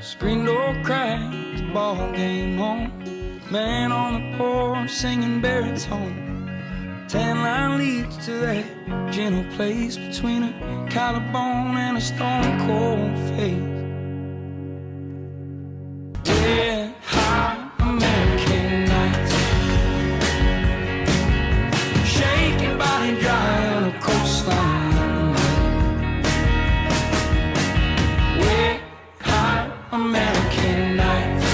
Screen door cracked, the ball game on. Man on the porch singing baritone. Tan line leads to that gentle place between a collarbone and a stone cold face. Red hot American nights, shaking body dry on a coastline. Red hot American nights,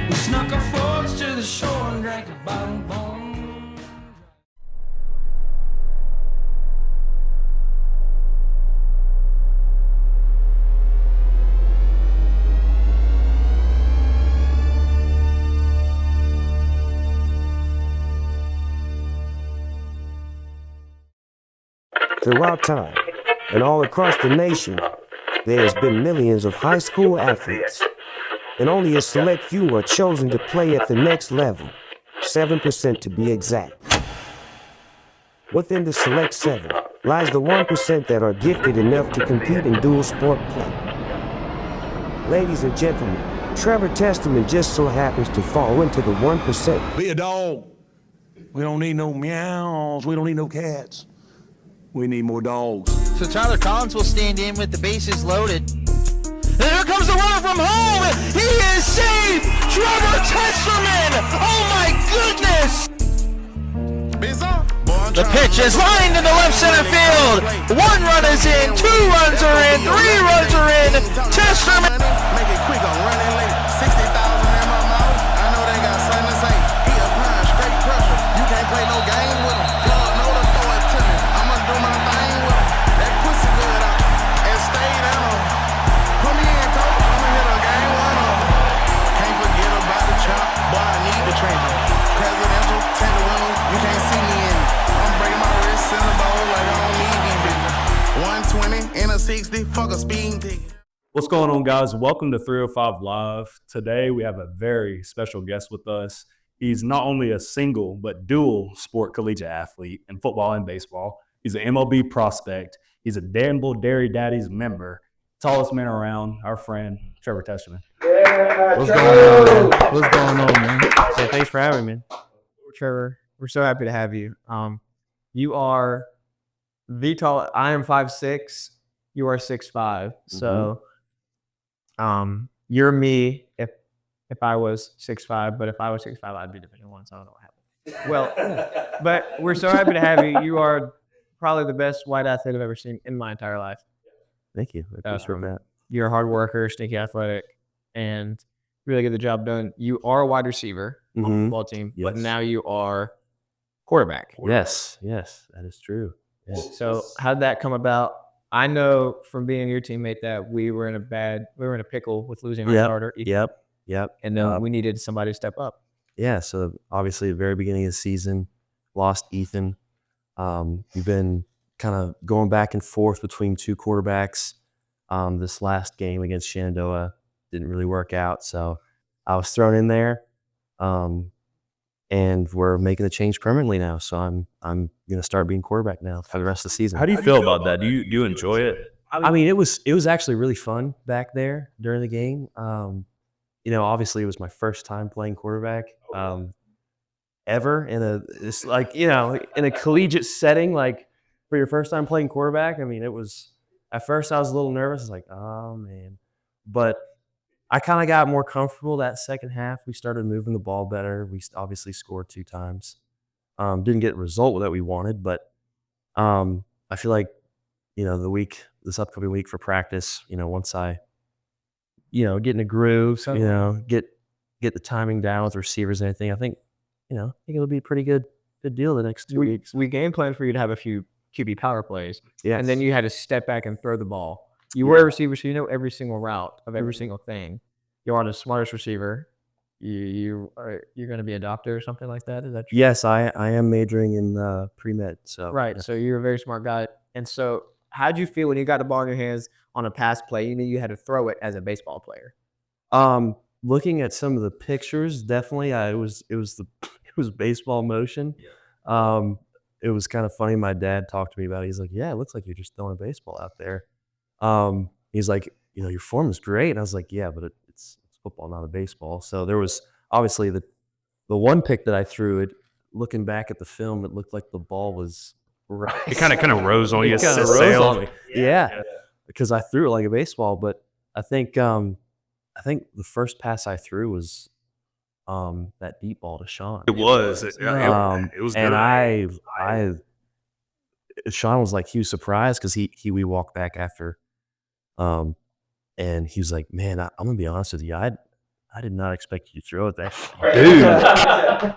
we snuck our forks to the shore and drank a bottle bone. Throughout time, and all across the nation, there has been millions of high school athletes, and only a select few are chosen to play at the next level, 7% to be exact. Within the select 7 lies the 1% that are gifted enough to compete in dual sport play. Ladies and gentlemen, Trevor Testerman just so happens to fall into the 1%. Be a dog. We don't need no meows. We don't need no cats. We need more dogs. So Tyler Collins will stand in with the bases loaded. And here comes the runner from home. He is safe. Trevor Testerman. Oh my goodness. The pitch is lined into left center field. 1 run is in, 2 runs are in, 3 runs are in. Testerman. Make it quick, I'm running late. 60,000 in my mouth. I know they got something to say. He applying straight pressure. You can't play no game with him. God know to throw it to me. I'ma do my thing with him. That pussy good out and stay down. Put me in, coach. I'ma hit a game winner. Can't forget about the chop, boy. I need the trainer. Presidential, take the winner. You can't see me in it. I'm breaking my wrist in the bowl like I don't need these bitches. 120 in a 60, fuck a speeding ticket. What's going on, guys? Welcome to 305 Live. Today, we have a very special guest with us. He's not only a single, but dual sport collegiate athlete in football and baseball. He's an MLB prospect. He's a Danville Dairy Daddies member. Tallest man around, our friend, Trevor Testerman. Yeah, what's going on? What's going on, man? So thanks for having me, Trevor. We're so happy to have you. You are the tall. I am 5'6". You are 6'5". So, you're me if I was 6'5", but if I was 6'5", I'd be Division I. So I don't know what happened. Well, but we're so happy to have you. You are probably the best white athlete I've ever seen in my entire life. Thank you. I appreciate that. You're a hard worker, sneaky athletic, and really get the job done. You are a wide receiver on the football team, but now you are quarterback. Yes, that is true. Yes. So how'd that come about? I know from being your teammate that we were in a pickle with losing our starter. Yep. And then we needed somebody to step up. Yeah, so obviously at the very beginning of the season, lost Ethan. We've been kind of going back and forth between 2 quarterbacks. This last game against Shenandoah didn't really work out, so I was thrown in there. And we're making the change permanently now, so I'm going to start being quarterback now for the rest of the season. How do you feel about that? Do you enjoy it? I mean, it was actually really fun back there during the game. Obviously it was my first time playing quarterback ever in a collegiate setting. Like for your first time playing quarterback, I mean, it was at first I was a little nervous. I was like, oh man, but I kind of got more comfortable that second half. We started moving the ball better. We obviously scored 2 times. Didn't get the result that we wanted, but I feel like this upcoming week for practice, once I get in a groove, get the timing down with receivers and everything. I think it'll be a pretty good deal the next 2 weeks. We game planned for you to have a few QB power plays, and then Yes. you had to step back and throw the ball. You were a receiver, so you know every single route of every single thing. You are the smartest receiver. You're going to be a doctor or something like that. Is that true? Yes, I am majoring in pre-med. So Right. So you're a very smart guy. And so how'd you feel when you got the ball in your hands on a pass play? You knew you had to throw it as a baseball player. Looking at some of the pictures, definitely, it was baseball motion. It was kind of funny. My dad talked to me about it. He's like, "Yeah, it looks like you're just throwing a baseball out there." He's like, your form is great. And I was like, yeah, but it's football, not a baseball. So there was obviously the one pick that I threw. Looking back at the film, it looked like the ball was right. It kind of rose on you. It kind of rose sailed. on me. Yeah, because I threw it like a baseball. But I think the first pass I threw was that deep ball to Sean. It was. It was good. And Sean was like, he was surprised because we walked back after, and he was like, man, I'm gonna be honest with you, I did not expect you to throw it that Dude.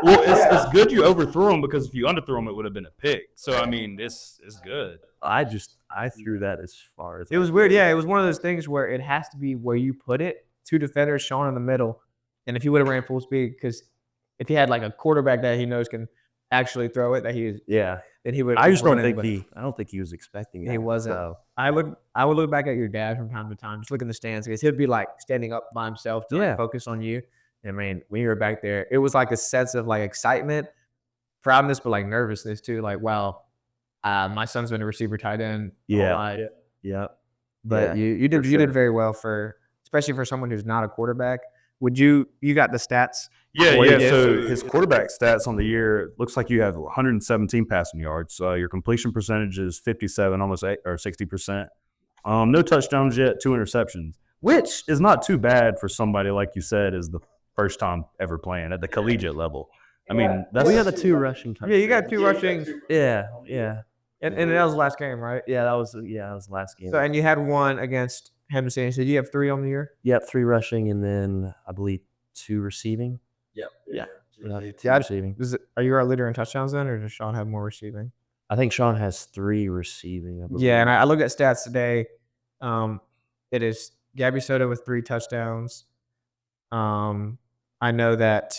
Well, it's good you overthrew him, because if you underthrew him, it would have been a pick. So I mean, it's good. I threw that as far as It was weird. Yeah, it was one of those things where it has to be where you put it. 2 defenders, Sean in the middle, and if he would have ran full speed, because if he had like a quarterback that he knows can actually throw it, then he would. I just don't think I don't think he was expecting it. He wasn't. So. I would look back at your dad from time to time, just look in the stands, because he'd be like standing up by himself to like, focus on you. I mean, when you were back there, it was like a sense of like excitement, proudness, but like nervousness too. Like, wow, my son's been a receiver, tight end. Yeah. But you did very well especially for someone who's not a quarterback. You got the stats? Yeah. So his quarterback stats on the year, looks like you have 117 passing yards. Your completion percentage is 57, almost 60%. No touchdowns yet, 2 interceptions, which is not too bad for somebody, like you said, is the first time ever playing at the collegiate level. I mean, we had the 2 rushing touchdowns. Yeah, you got 2 rushing. Yeah. And that was the last game, right? Yeah, that was the last game. So, and you had 1 against Hempstead. So you have 3 on the year? Yep, 3 rushing, and then I believe 2 receiving. Yep. Yeah. 2 receiving. Are you our leader in touchdowns then, or does Sean have more receiving? I think Sean has 3 receiving. Yeah, and I looked at stats today. It is Gabby Soto with 3 touchdowns. I know that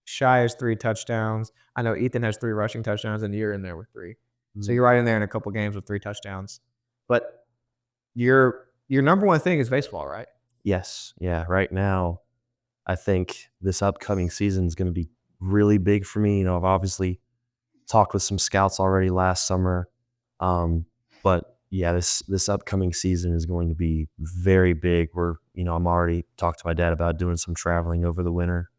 Shai has 3 touchdowns. I know Ethan has 3 rushing touchdowns, and you're in there with 3. So you're right in there in a couple games with 3 touchdowns. But your number one thing is baseball, right? Yes. Yeah. Right now, I think this upcoming season is going to be really big for me. I've obviously talked with some scouts already last summer, but yeah, this upcoming season is going to be very big. I'm already talked to my dad about doing some traveling over the winter,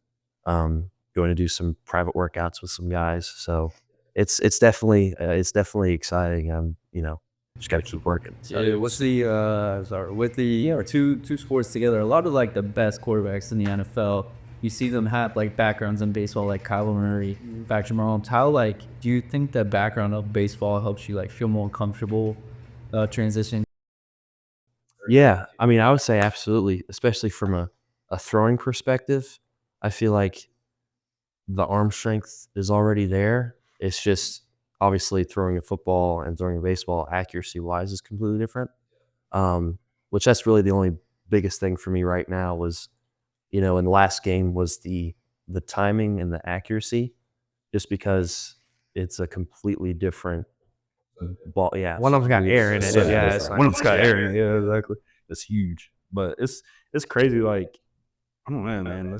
going to do some private workouts with some guys. So it's definitely exciting. Just got to keep working. So what's with the two sports together? A lot of like the best quarterbacks in the NFL, you see them have like backgrounds in baseball, like Kyler Murray, Patrick Mahomes. How do you think the background of baseball helps you like feel more comfortable transition? Yeah, I mean, I would say absolutely, especially from a throwing perspective. I feel like the arm strength is already there. It's just obviously throwing a football and throwing a baseball accuracy-wise is completely different, which that's really the only biggest thing for me right now was, in the last game was the timing and the accuracy, just because it's a completely different ball. Yeah, one of them's got air in it. Yeah, one of them's got air in it. Yeah, exactly. It's huge, but it's crazy. Like, I don't know, man.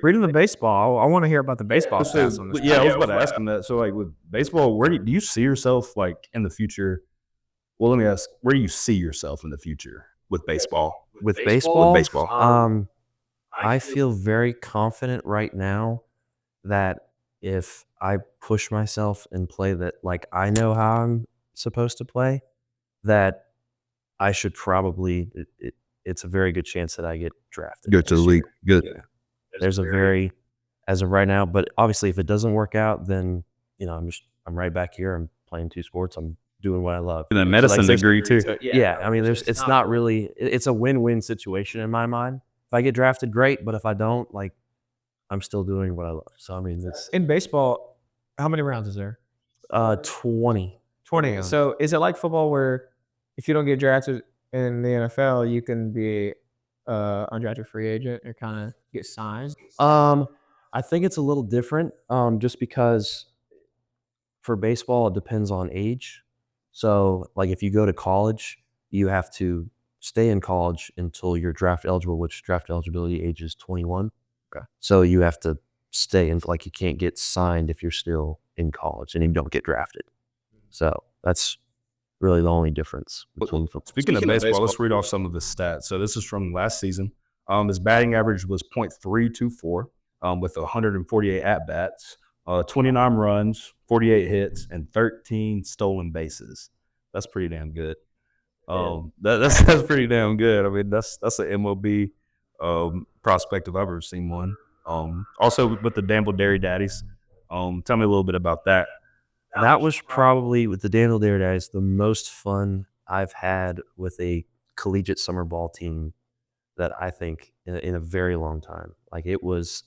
Reading the baseball, I want to hear about the baseball stats on this. Yeah, I was about to ask him that. So, like, with baseball, where do you see yourself, like, in the future? Well, let me ask, where do you see yourself in the future with baseball? With baseball? With baseball. I feel very confident right now that if I push myself and play that, like, I know how I'm supposed to play, that I should probably it's a very good chance that I get drafted. Go to the league. Good. Yeah. There's as of right now, but obviously if it doesn't work out, then I'm right back here. I'm playing 2 sports. I'm doing what I love. And a medicine degree too. Yeah, I mean, it's not really. It's a win-win situation in my mind. If I get drafted, great, but if I don't, like, I'm still doing what I love. So I mean, it's in baseball. How many rounds is there? 20. 20. So is it like football where if you don't get drafted in the NFL, you can be undrafted free agent or kind of get signed? I think it's a little different, just because for baseball it depends on age. So, like, if you go to college, you have to stay in college until you're draft eligible, which draft eligibility age is 21. Okay. So you have to stay in, like, you can't get signed if you're still in college and you don't get drafted. So that's really the only difference between football. Speaking of baseball, let's read off some of the stats. So this is from last season. His batting average was .324 with 148 at-bats, 29 runs, 48 hits, and 13 stolen bases. That's pretty damn good. That's pretty damn good. I mean, that's an MLB prospect if I've ever seen one. Also with the Danville Dairy Daddies. Tell me a little bit about that. That was probably, with the Danville Dairy Daddies, the most fun I've had with a collegiate summer ball team that I think in a very long time. Like, it was,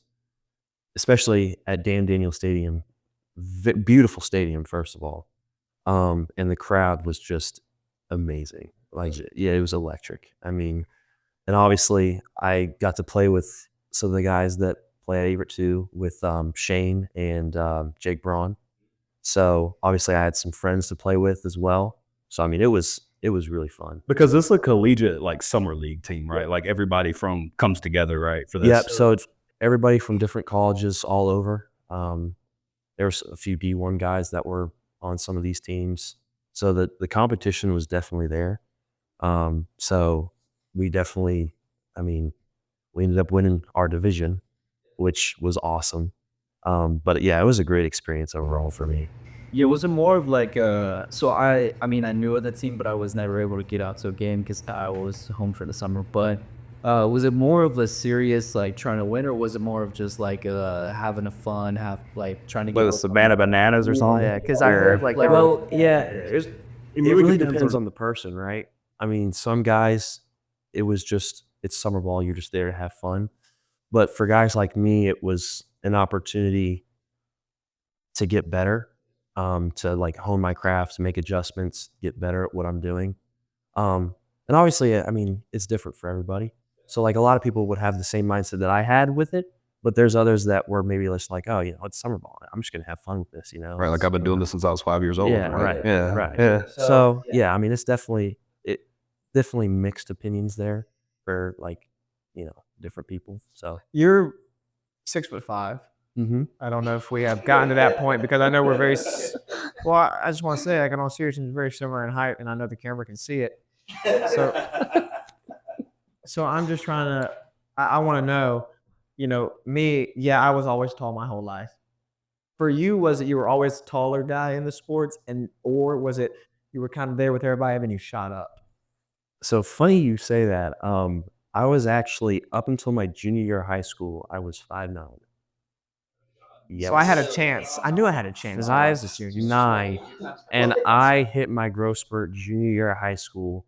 especially at Dan Daniel Stadium, beautiful stadium, first of all. And the crowd was just amazing. Like, yeah, it was electric. I mean, and obviously I got to play with some of the guys that play at Everett too, with Shane and Jake Braun. So obviously I had some friends to play with as well. So I mean, it was really fun. Because it's a collegiate like summer league team, right? Like everybody comes together, right? For this. Yep. So it's everybody from different colleges all over. There's a few D1 guys that were on some of these teams. So the competition was definitely there. So we definitely, I mean, we ended up winning our division, which was awesome. But yeah, it was a great experience overall for me. Yeah, was it more of like so I mean I knew of the team, but I was never able to get out to a game because I was home for the summer. But was it more of a serious like trying to win, or was it more of just like having a fun, like trying to get Like the Savannah Bananas or something? Yeah, because I heard like well, yeah, it really depends on the person, right? I mean, some guys, it was just, it's summer ball, you're just there to have fun. But for guys like me, it was an opportunity to get better, to like hone my craft, make adjustments, get better at what I'm doing. And obviously, I mean, it's different for everybody. So like a lot of people would have the same mindset that I had with it, but there's others that were maybe just like, oh, you know, it's summer ball. I'm just gonna have fun with this, you know. Right, like I've been doing this since I was 5 years old. Yeah, right. Yeah, right. yeah. So yeah, I mean, it's definitely mixed opinions there for like, you know, different people. So You're 6'5". I don't know if we have gotten to that point because I know we're very. Well, I just want to say, like, in all seriousness, we're very similar in height, and I know the camera can see it. So I'm just trying to. I want to know, you know, me. Yeah, I was always tall my whole life. For you, was it you were always a taller guy in the sports, or was it you were kind of there with everybody and then you shot up? So funny you say that. I was actually, up until my junior year of high school, I was 5'9". Yep. So I had a chance. I knew I had a chance. Because I was 9, and I hit my growth spurt junior year of high school,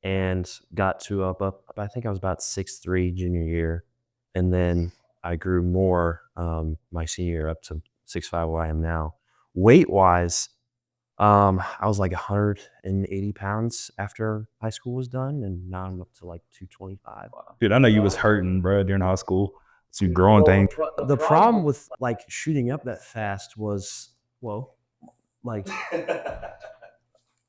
and got to up. I think I was about 6'3" junior year, and then I grew more my senior year up to 6'5", where I am now. Weight wise, I was like 180 pounds after high school was done, and now I'm up to like 225. Dude, I know you was hurting, bro, during high school. So you growing things. The problem with like shooting up that fast was, well, like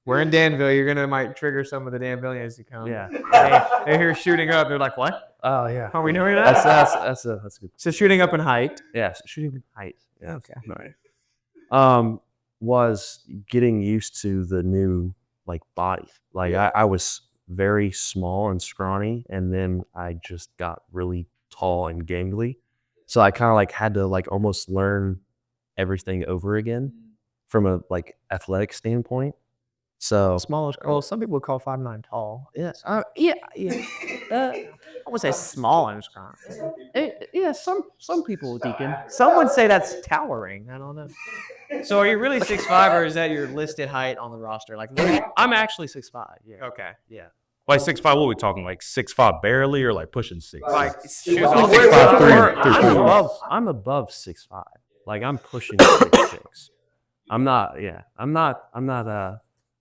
We're in Danville. You're gonna might trigger some of the Danvillians to come. yeah. They hear shooting up. They're like, "What? Oh yeah. Are we doing that?" That's good. So shooting up in height. Yeah, shooting in height. Yeah. Okay. Right. Was getting used to the new like body. Like I was very small and scrawny, and then I just got really tall and gangly. So I kind of like had to like almost learn everything over again from a like athletic standpoint. So Smallish. Well, some people would call 5'9" tall. yes, Yeah. I would say small and strong. yeah, some people, Deacon. Some would say that's towering. I don't know. So are you really 6'5", or is that your listed height on the roster? Like, I'm actually 6'5". Yeah. okay. Yeah. Like 6'5", what are we talking? Like 6'5" barely, or like pushing 6'? Like, I'm above 6'5". Like I'm pushing 6'6". I'm not. Yeah. I'm not.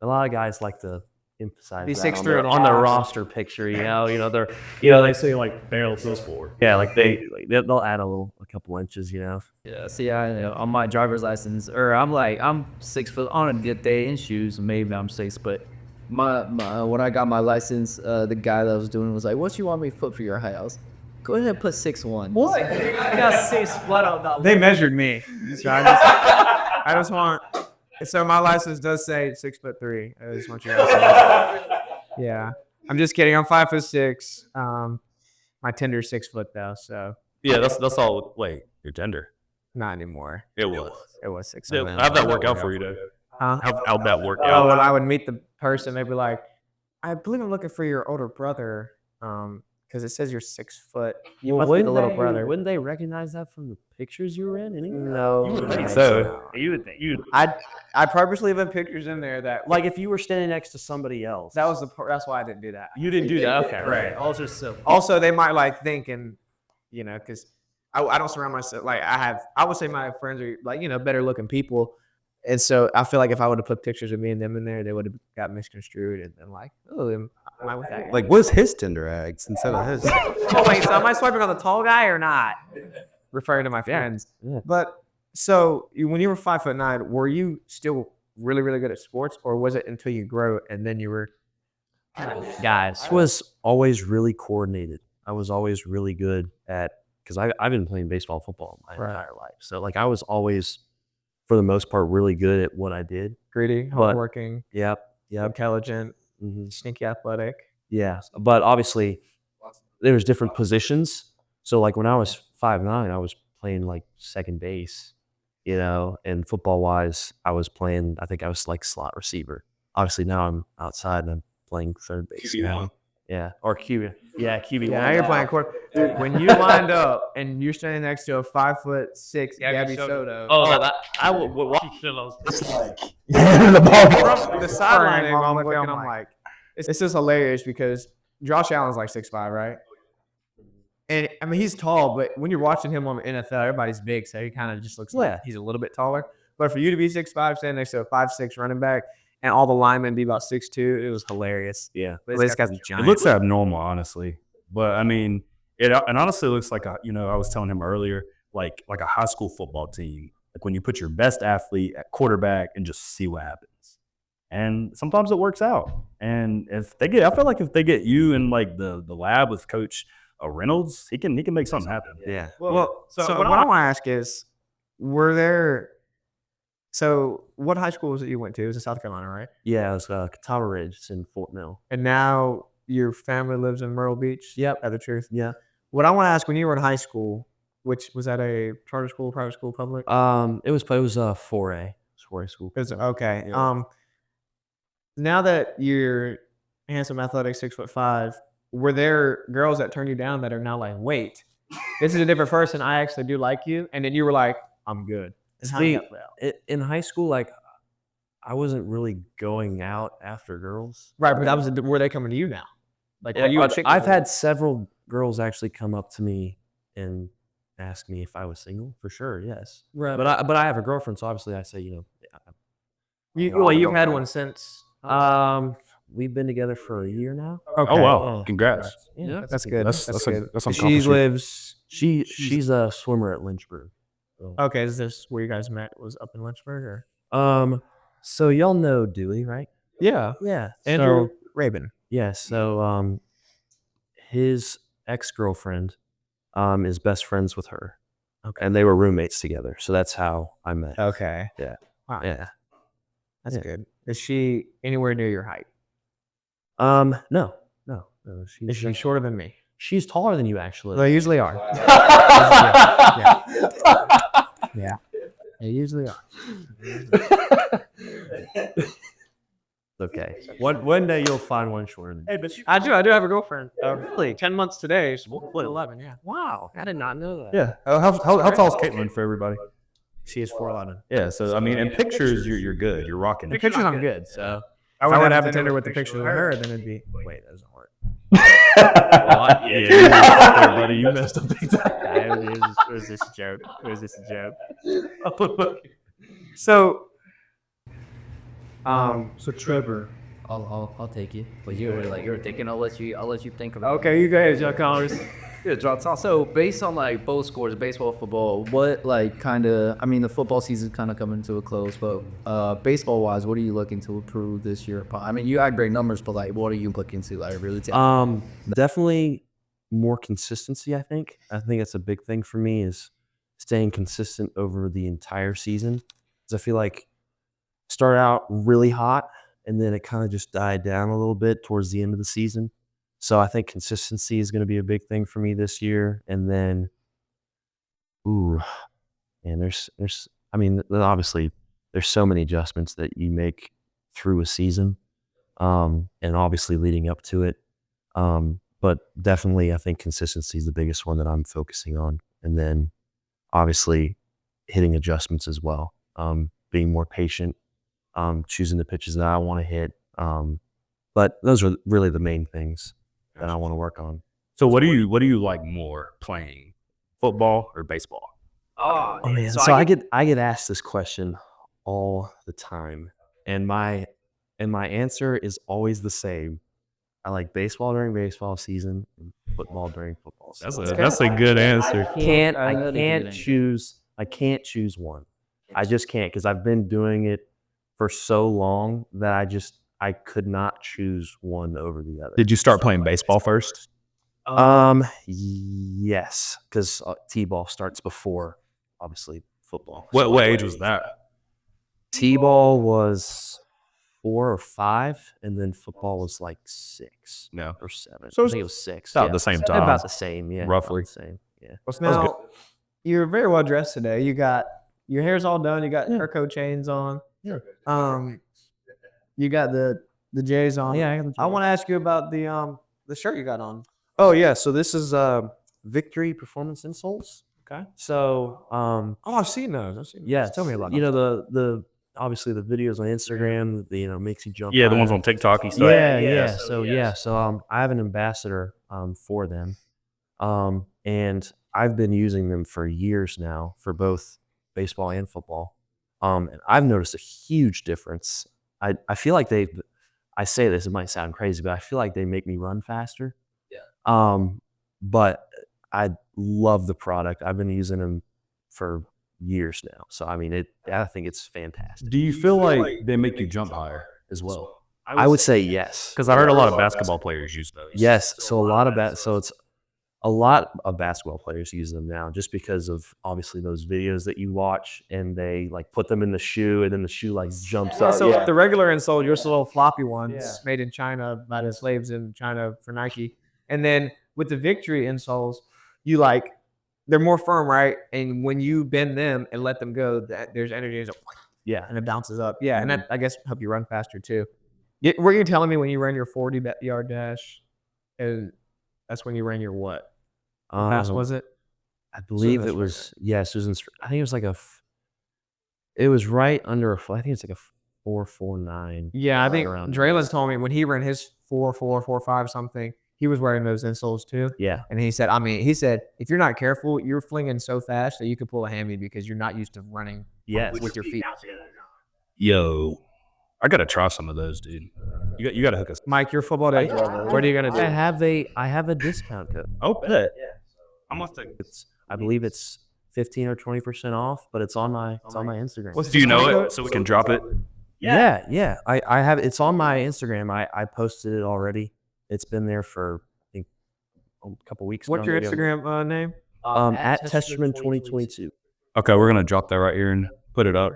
A lot of guys like to emphasize Be that 6'3" on the roster picture. You know, they're, they say like barrel feels forward. yeah, like they'll add a couple inches. You know. Yeah, see, on my driver's license, or I'm 6 foot on a good day in shoes, maybe I'm 6, but my when I got my license, the guy that was doing it was like, "What you want me to put for your height?" I was, "Go ahead and put 6'1". What? I got 6 flat out. They measured me. So I just want. So my license does say 6'3". I just want you guys to know. Yeah, I'm just kidding. I'm 5'6". My Tinder's 6 foot though, so Yeah, that's all. Wait, your gender? not anymore. It was. It was 6. How'd that work out for you, though? Huh? How'd that work Oh, out? when I would meet the person, they'd be like, "I believe I'm looking for your older brother, because it says you're 6 foot. You must be the little brother." Wouldn't they recognize that from the pictures you were in? Anyway? No, You would think no. so. You would think you. I purposely put pictures in there that Like if you were standing next to somebody else. that's why I didn't do that. You didn't do that. Okay, Right. Also, so Also, they might like think and because I don't surround myself like I would say my friends are like better looking people, and so I feel like if I would have put pictures of me and them in there, they would have got misconstrued and like, oh, am I with that guy? Like, what's his Tinder ads instead of his? Oh wait, so am I swiping on the tall guy or not? Referring to my friends. Yeah. But so when you were 5'9", were you still really, really good at sports, or was it until you grew and then you were guys? I was always really coordinated. I was always really good at because I've been playing baseball and football my entire life. So like I was always, for the most part, really good at what I did. Greedy, hardworking, Yep. intelligent, hmm sneaky athletic. Yeah. But obviously, there was different positions. So like when I was 5'9", I was playing like second base, and football wise, I was playing. I think I was like slot receiver. Obviously now I'm outside and I'm playing third base. QB1. Yeah, or QB. Yeah, QB. Yeah, now you're playing quarter. Dude, when you lined up and you're standing next to a 5'6" Gabby Soto. I would watch It's like From the sideline angle, I'm looking, I'm like, this is hilarious because Josh Allen's like 6'5", right? And I mean, he's tall, but when you're watching him on the NFL, everybody's big, so he kind of just looks like he's a little bit taller. But for you to be 6'5", standing next to a 5'6" running back, and all the linemen be about 6'2", it was hilarious. Yeah. But this guy's giant. It looks abnormal, honestly. But I mean, it honestly looks like I was telling him earlier, like a high school football team. Like when you put your best athlete at quarterback and just see what happens. And sometimes it works out. And I feel like if they get you in like the lab with Coach Reynolds, he can make something happen. Yeah. Well, so what I want to ask is, so what high school was it you went to? It was in South Carolina, right? Yeah, it was Catawba Ridge. It's in Fort Mill. And now your family lives in Myrtle Beach? Yep. Tell the truth? Yeah. What I want to ask, when you were in high school, which was that a charter school, private school, public? It was 4A. 4A school. Okay. Yeah. Now that you're handsome, athletic, 6'5", were there girls that turned you down that are now like, wait, this is a different person. I actually do like you. And then you were like, I'm good. See, in high school, like I wasn't really going out after girls. Right, but were they coming to you now? Like, Yeah, are you a I've, chick? I've had several girls actually come up to me and ask me if I was single. For sure, yes. Right. But I have a girlfriend, so obviously I say, you've had one since. we've been together for a year now. Okay. Oh wow! Congrats. Yeah, That's good. That's good. an She accomplishment. lives. she's a swimmer at Lynchburg. So. Okay, is this where you guys met? Was up in Lynchburg, or? So y'all know Dewey, right? Yeah. Yeah. Andrew So, Rabin. yeah. So his ex-girlfriend is best friends with her. Okay. And they were roommates together. So that's how I met. Okay. Yeah. Wow. Yeah. That's good. Is she anywhere near your height? No. Is she shorter than me? She's taller than you, actually. They usually are. Yeah. They usually are. Okay. One day you'll find one shorter than you. Hey, but I do have a girlfriend. Really, 10 months today. So 11. Yeah. Wow. I did not know that. Yeah. How tall is Caitlin for everybody? She is 4'11". Yeah. So I mean, in pictures, you're good. You're rocking. The pictures I'm good. So if I would have a Tinder with the pictures of her, then it'd be wait, that doesn't work. Yeah, you messed up there, buddy. You messed up big time. It was this a joke? Was this a joke? So, So Trevor, I'll take you. But you're thinking. I'll let you think about. okay, you guys, Connors. Yeah, drop top. So based on like both scores, baseball, football, what like kind of? I mean, the football season's kind of coming to a close, but baseball wise, what are you looking to improve this year? I mean, you had great numbers, but like, what are you looking to like really? Definitely more consistency. I think that's a big thing for me is staying consistent over the entire season. Because I feel like started out really hot, and then it kind of just died down a little bit towards the end of the season. So I think consistency is going to be a big thing for me this year. And then, ooh, and I mean, obviously, there's so many adjustments that you make through a season, and obviously leading up to it. But definitely, I think consistency is the biggest one that I'm focusing on, and then obviously hitting adjustments as well. Being more patient, choosing the pitches that I want to hit. But those are really the main things that I want to work on. So what do you like more, playing football or baseball? Oh man, so I get asked this question all the time, and my answer is always the same. I like baseball during baseball season and football during football season. That's a good answer. I can't choose one. I just can't because I've been doing it for so long that I could not choose one over the other. Did you start playing baseball first? Yes, because T-ball starts before, obviously, football. What age was that? T-ball was 4 or 5, and then football was like 6 No. or 7. So I it's think it was 6. about the same time. About the same, yeah. Roughly. About the same, yeah. Now, you're very well dressed today. You got your hair's all done. You got Herco chains on. Yeah. You got the J's on. Yeah, I got the I want to ask you about the shirt you got on. Oh, yeah, so this is Victory Performance Insoles. Okay. So, Oh, I've seen those. yeah, Tell me about you those. know the obviously the videos on Instagram, makes you jump. Yeah, the higher. ones on TikTok and stuff. Yeah. So I have an ambassador for them, and I've been using them for years now for both baseball and football, and I've noticed a huge difference. I feel like I say this, it might sound crazy, but I feel like they make me run faster. Yeah. But I love the product. I've been using them for years now. So I mean, I think it's fantastic. Do you feel like they make you jump higher as well? I would say yes. Because I heard a lot of basketball players use those. Yes, so it's a lot of basketball players use them now just because of obviously those videos that you watch and they like put them in the shoe and then the shoe like jumps up. So the regular insole, yours little floppy ones made in China by the slaves in China for Nike. And then with the Victory insoles, they're more firm, right? And when you bend them and let them go, there's energy, and it bounces up. Yeah, and that I guess help you run faster too. Were you telling me when you ran your 40-yard dash, and that's when you ran your what? How fast was it? I believe it was yes. It was. I think it was like it was right under I think it's like a 4.49. Yeah, I think around Draylen's told me when he ran his 4.4, 4.5 something, he was wearing those insoles too. Yeah. And he said, if you're not careful, you're flinging so fast that you could pull a hammy because you're not used to running with your feet. Yo, I gotta try some of those, dude. You gotta hook us. Mike, your football day. What are you gonna do? I have a discount code. Oh, bet. How much? I believe it's 15 or 20% off, but it's on my Instagram. Do you know it so we can drop it? Yeah. I have it's on my Instagram. I posted it already. It's been there for I think a couple weeks. What's your Instagram name? At Testerman 2022. Okay, we're gonna drop that right here and put it up.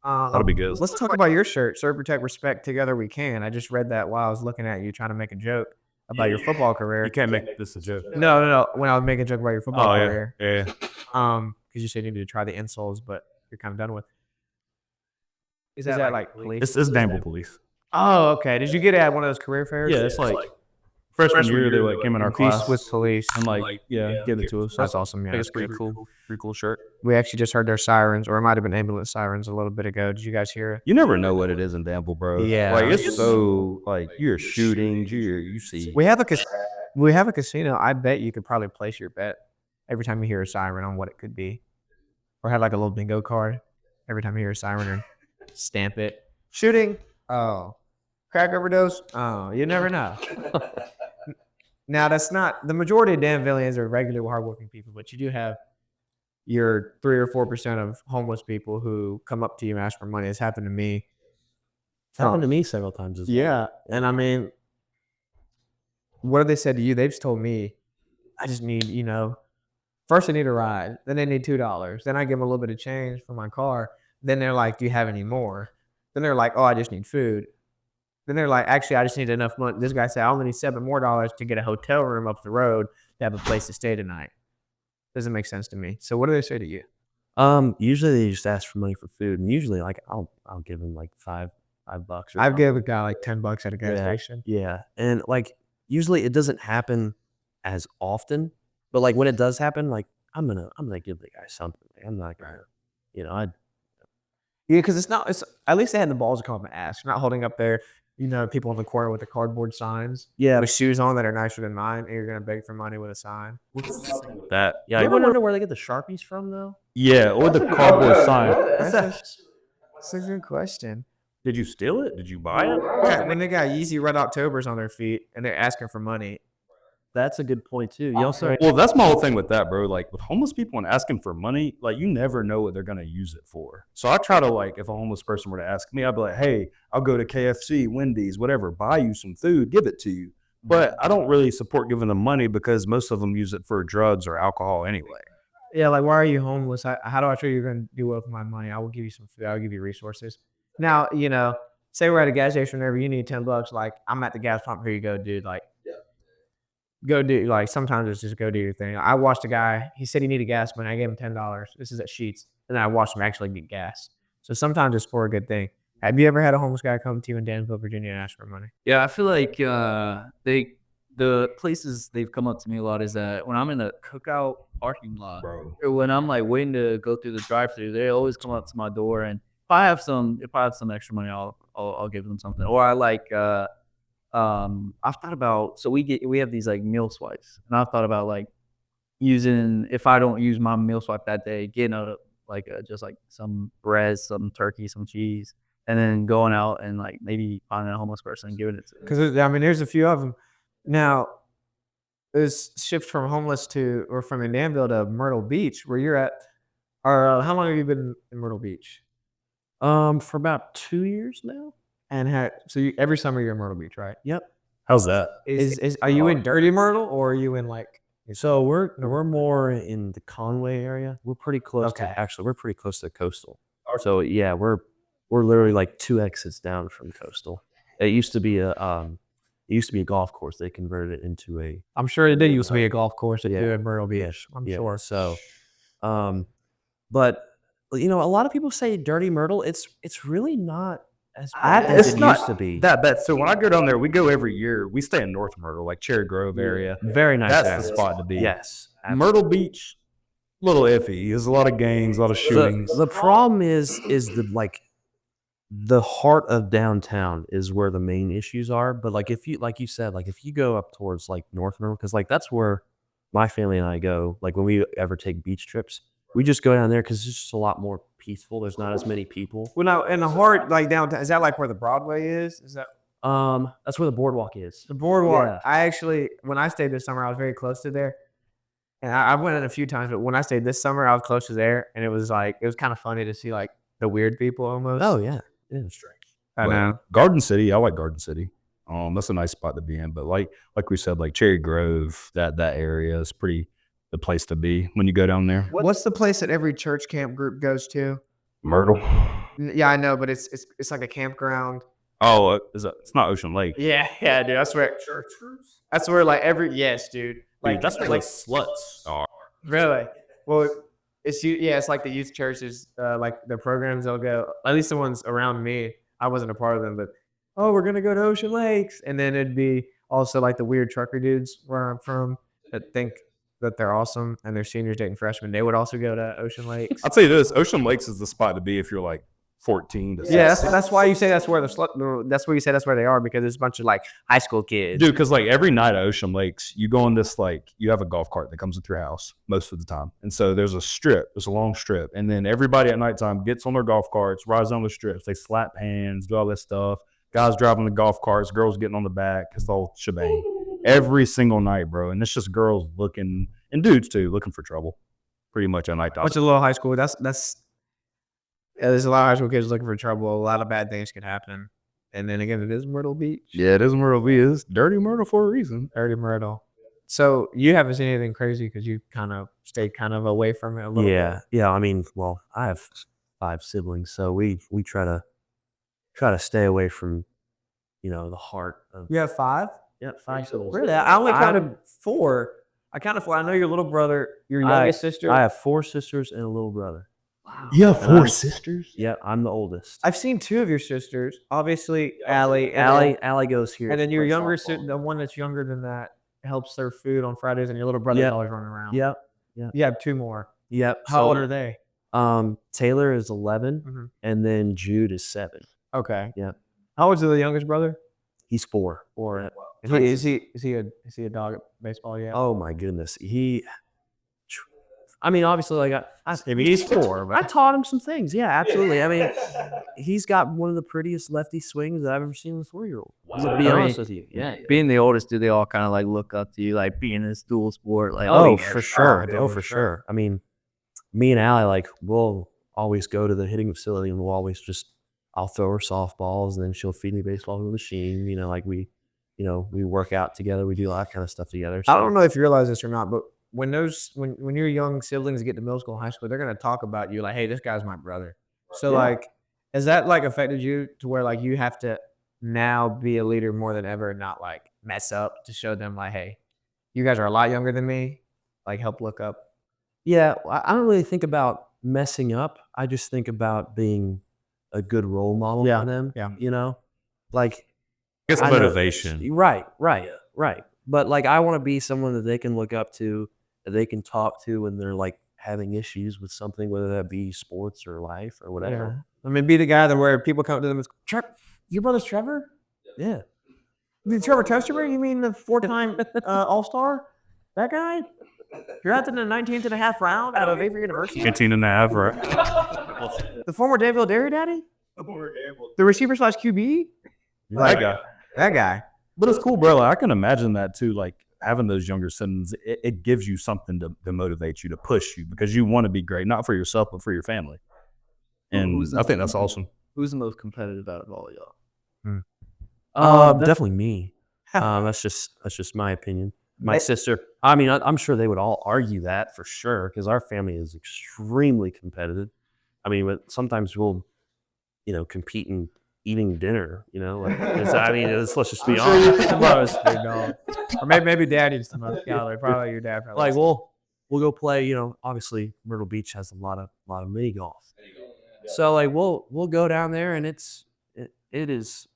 That'll be good. Let's talk about your shirt. Serve, protect, respect. Together we can. I just read that while I was looking at you trying to make a joke about your football career. You can't make this a joke. No. When I was making a joke about your football career. Yeah. Because you said you needed to try the insoles, but you're kind of done with. Is that like police? It's Danville Police. Oh, okay. Did you get it at one of those career fairs? Yeah, it's like freshman year they came in our class with police and gave it to us. That's awesome. Yeah, It's pretty cool shirt. We actually just heard their sirens, or it might have been ambulance sirens a little bit ago. Did you guys hear it? You never know what it is in Danville, bro. Yeah. Like it's so you're shooting, you see. We have a casino. I bet you could probably place your bet every time you hear a siren on what it could be, or have like a little bingo card every time you hear a siren, or stamp it. Shooting. Oh, crack overdose. Oh, you never know. Now that's not the majority of Danvillians are regular hardworking people, but you do have your 3 or 4% of homeless people who come up to you and ask for money. It's happened to me. It's happened to me several times as well. Yeah, and I mean, what have they said to you? They've just told me, I just need, first I need a ride, then they need $2, then I give them a little bit of change for my car, then they're like, do you have any more? Then they're like, oh, I just need food. Then they're like, actually, I just need enough money. This guy said, I only need $7 more to get a hotel room up the road to have a place to stay tonight. Doesn't make sense to me. So what do they say to you? Usually they just ask for money for food, and usually like I'll give them like $5. Or I've given a guy like $10 at a gas station. Yeah, and like usually it doesn't happen as often, but like when it does happen, like I'm gonna give the guy something. Like, I'm not gonna, I Yeah, because it's at least they had the balls to come up and ask. You're not holding up there, people in the corner with the cardboard signs. Yeah. With shoes on that are nicer than mine, and you're gonna beg for money with a sign. That You ever wonder where they get the Sharpies from though? yeah, or the cardboard sign. That's a good question. Did you steal it? Did you buy it? Yeah, when they got Yeezy Red Octobers on their feet and they're asking for money. That's a good point too. You also Well, that's my whole thing with that, bro. Like with homeless people and asking for money, like you never know what they're gonna use it for. So I try to like, if a homeless person were to ask me, I'd be like, hey, I'll go to KFC, Wendy's, whatever, buy you some food, give it to you. But I don't really support giving them money because most of them use it for drugs or alcohol anyway. Yeah, like why are you homeless? How do I show you're gonna do well with my money? I will give you some food. I'll give you resources. Now, say we're at a gas station whenever you need $10. Like I'm at the gas pump. Here you go, dude. Like. Go do like sometimes it's just go do your thing. I watched a guy. He said he needed gas money. I gave him $10. This is at Sheetz, and then I watched him actually get gas. So sometimes it's for a good thing. Have you ever had a homeless guy come to you in Danville, Virginia, and ask for money? Yeah, I feel like the places they've come up to me a lot is that when I'm in a cookout parking lot, Bro. or when I'm like waiting to go through the drive-through, they always come up to my door, and if I have some extra money, I'll give them something. Or I like I've thought about, so we have these like meal swipes, and I've thought about like using, if I don't use my meal swipe that day, getting just like some bread, some turkey, some cheese, and then going out and like maybe finding a homeless person and giving it to them. Because there's a few of them. Now, this shift from homeless from in Danville to Myrtle Beach, where you're at. Or how long have you been in Myrtle Beach? for about 2 years now. And so every summer you're in Myrtle Beach, right? Yep. How's that? Are you in Dirty Myrtle or are you in like? So we're more in the Conway area. We're pretty close Okay. we're pretty close to Coastal. So yeah, we're literally like 2 exits down from Coastal. It used to be a golf course. They converted it into a I'm sure it did used to be a golf course at Yeah. Myrtle Beach. I'm yeah, sure. So, but a lot of people say Dirty Myrtle. It's really not as bad as It's it not used to be. that bad. So when I go down there, we go every year. We stay in North Myrtle, like Cherry Grove area. Very nice. That's area. the spot to be. Yes. Myrtle Beach, little iffy. There's a lot of gangs, a lot of shootings. The problem is the heart of downtown is where the main issues are. But like if you said, if you go up towards like North Myrtle, because like that's where my family and I go. Like when we ever take beach trips, we just go down there because it's just a lot more peaceful. There's not as many people. Well, now in the heart, like downtown, is that like where the Broadway is? Is that That's where the boardwalk is. the boardwalk? Yeah. I actually, when I stayed this summer, I was very close to there. And I went in a few times, but when I stayed this summer, I was close to there, and it was kind of funny to see like the weird people almost. Oh yeah, yeah. strange. I But know. Garden City, I like Garden City. That's a nice spot to be in. But like we said, like Cherry Grove, that area is pretty the place to be when you go down there. What's the place that every church camp group goes to? Myrtle. Yeah, I know, but it's like a campground. Oh, it's not Ocean Lake. Yeah, dude. That's where church groups. That's where yes, dude. Dude, that's where like sluts are. Really? Well, it's like the youth churches, like the programs they'll go. At least the ones around me. I wasn't a part of them, but we're gonna go to Ocean Lakes, and then it'd be also like the weird trucker dudes where I'm from that think that they're awesome and they're seniors dating freshmen. They would also go to Ocean Lakes. I'll tell you this: Ocean Lakes is the spot to be if you're like 14 to 16. Yeah, that's why you say that's where that's where you say that's where they are, because it's a bunch of like high school kids. Dude, because like every night at Ocean Lakes, you go on this you have a golf cart that comes with your house most of the time, and so there's a long strip, and then everybody at nighttime gets on their golf carts, rides down the strips, they slap hands, do all this stuff. Guys driving the golf carts, girls getting on the back, it's the whole shebang every single night, bro. And it's just girls looking, and dudes too, looking for trouble, pretty much at night. Bunch of little high school. There's a lot of high school kids looking for trouble. A lot of bad things could happen. And then again, it is Myrtle Beach. Yeah, it is Myrtle Beach. It's Dirty Myrtle for a reason. Dirty Myrtle. So you haven't seen anything crazy because you kind of stayed kind of away from it a little bit. Yeah. I mean, well, I have 5 siblings, so we try to try to stay away from, the heart of. You have 5? Yep, 5 siblings. Really? I only counted 4. I counted 4. I know your little brother, your youngest sister. I have 4 sisters and a little brother. You have And 4 I'm- sisters? Yeah, I'm the oldest. I've seen 2 of your sisters. Obviously, Allie. Allie goes here. And then to your play younger softball. sister, the one that's younger than that, helps serve food on Fridays, and your little brother's Yep. always running around. Yep. You have 2 more. Yep. How old are they? Taylor is 11, Mhm. and then Jude is 7. Okay. Yep. How old is the youngest brother? He's 4. Is he a dog at baseball yet? Oh my goodness. Obviously, like he's 4. I But taught him some things. Yeah, absolutely. I mean, he's got one of the prettiest lefty swings that I've ever seen in a 4-year-old. To be honest with you. Yeah. Being the oldest, do they all kind of like look up to you, like being this dual sport? Like, Oh, yeah, for sure. Oh, for sure. I mean, me and Allie, like, we'll always go to the hitting facility and we'll always I'll throw her softballs and then she'll feed me baseball with a machine. Like we work out together. We do all that kind of stuff together. I don't know if you realize this or not, but when your young siblings get to middle school, high school, they're gonna talk about you like, "Hey, this guy's my brother." So like, has that like affected you to where like you have to now be a leader more than ever and not like mess up to show them like, "Hey, you guys are a lot younger than me. Like, help look up." Yeah, I don't really think about messing up. I just think about being a good role model for them. Yeah. Like It's I know- motivation. Right. But like I want to be someone that they can look up to, that they can talk to when they're like having issues with something, whether that be sports or life or whatever. I mean, be the guy that where people come to them and your brother's Trevor? Yeah. You mean Trevor Testerman? You mean the 4-time All-Star? That guy? Drafted in the 19th and a half round out of Avery University? 15 and a half, right? The former Danville Dairy Daddy? The receiver / QB? That guy. That guy. But it's cool, bro. Like, I can imagine that too. Like having those younger siblings, it gives you something to motivate you, to push you, because you want to be great, not for yourself, but for your family. And I think that's awesome. Who's the most competitive out of all y'all? Definitely me. That's just my opinion. My sister. I mean, I'm sure they would all argue that for sure, because our family is extremely competitive. I mean, but sometimes we'll, compete in eating dinner. Let's just be honest. Or maybe Daddy just probably your dad. Probably Like we'll go play. Obviously Myrtle Beach has a lot of mini golf. So like we'll go down there and it is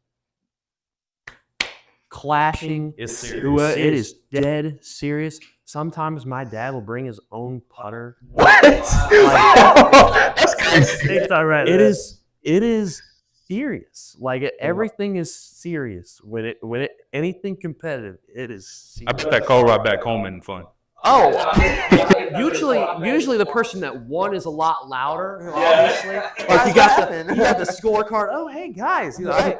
clashing. It's serious. It is dead serious. Sometimes my dad will bring his own putter. That's crazy. It is serious. Like everything is serious when it anything competitive. It is serious. I put that call right back home and fun. Oh, usually the person that won is a lot louder. Obviously, like you got the scorecard. Oh, hey guys, hey,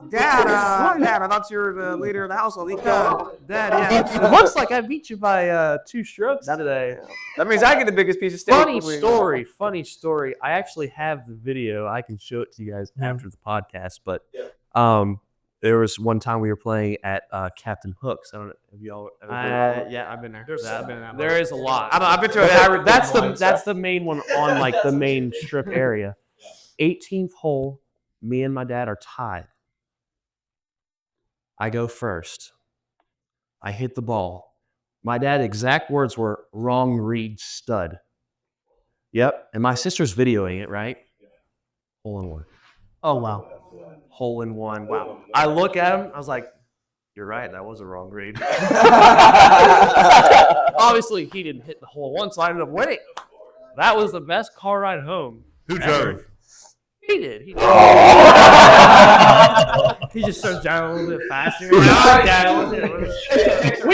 Dad, I thought you were the leader of the household. Dad, yeah. It looks like I beat you by 2 strokes today. That means I get the biggest piece of steak. Funny story. I actually have the video. I can show it to you guys after the podcast. But there was one time we were playing at Captain Hook's. I don't know. Have y'all ever been? Yeah, I've been there. There is a lot. I've been to it. That's the main one on like the main strip area. 18th hole. Me and my dad are tied. I go first. I hit the ball. My dad's exact words were "wrong read, stud." Yep. And my sister's videoing it, right? Hole in one. Oh, wow. Hole in one. Wow. I look at him. I was like, "You're right. That was a wrong read." Obviously, he didn't hit the hole in one, so I ended up winning. That was the best car ride home. Who drove? He did. He just starts down a little bit faster. We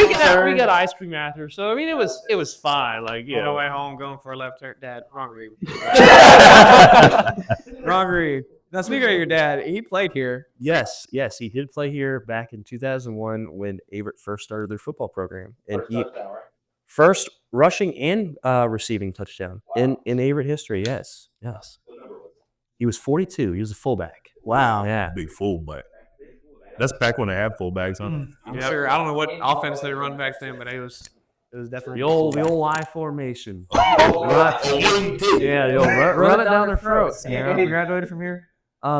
got ice cream after, so I mean it was fine. Like On the way home, going for a left turn. Dad, wrong read. Wrong read. Now, speaking of your dad, he played here. Yes, he did play here back in 2001 when Averett first started their football program, and he first rushing and receiving touchdown in Averett history. Yes. He was 42. He was a fullback. Wow. Yeah. Big fullback. That's back when they had fullbacks, huh? I'm sure. I don't know what offense they run back then, but it was It was definitely The old Y formation. Yeah, run it down their throats. He graduated from here.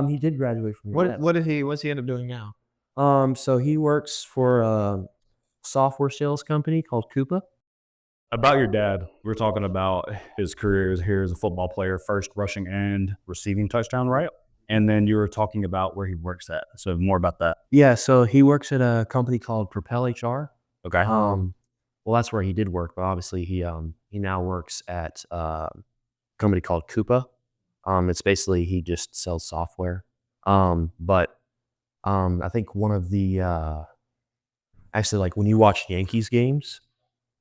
He did graduate from here. What's he end up doing now? So he works for a software sales company called Coupa. About your dad, we're talking about his career here as a football player, first rushing and receiving touchdown, right? And then you were talking about where he works at. So more about that. Yeah, so he works at a company called Propel HR. Okay. Well, that's where he did work, but obviously he now works at a company called Coupa. It's basically he just sells software. But I think one of the actually, like when you watch Yankees games,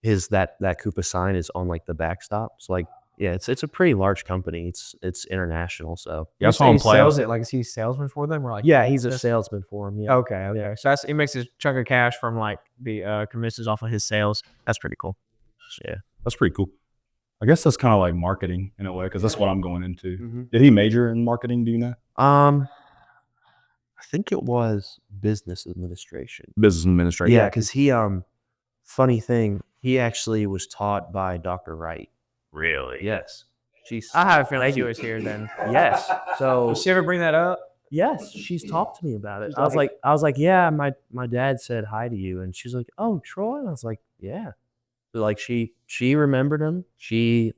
that Coupa sign is on like the backstop. So like, yeah, it's a pretty large company. It's international. So Yeah, I saw him play. Sells it like is he a salesman for them or like? yeah, he's a salesman for him. Yeah. Okay. So he makes his chunk of cash from like the commissions off of his sales. That's pretty cool. Yeah. That's pretty cool. I guess that's kind of like marketing in a way because that's what I'm going into. Mhm. Did he major in marketing? Do you know? I think it was business administration. Business administration. Yeah, because he funny thing, he actually was taught by Dr. Wright. Really? Yes. She's I have a feeling she was here then. yes. So Did she ever bring that up? yes, she's talked to me about it. I was like, yeah, my dad said hi to you, and she's like, oh, Troy. And I was like, yeah. So like she remembered him. She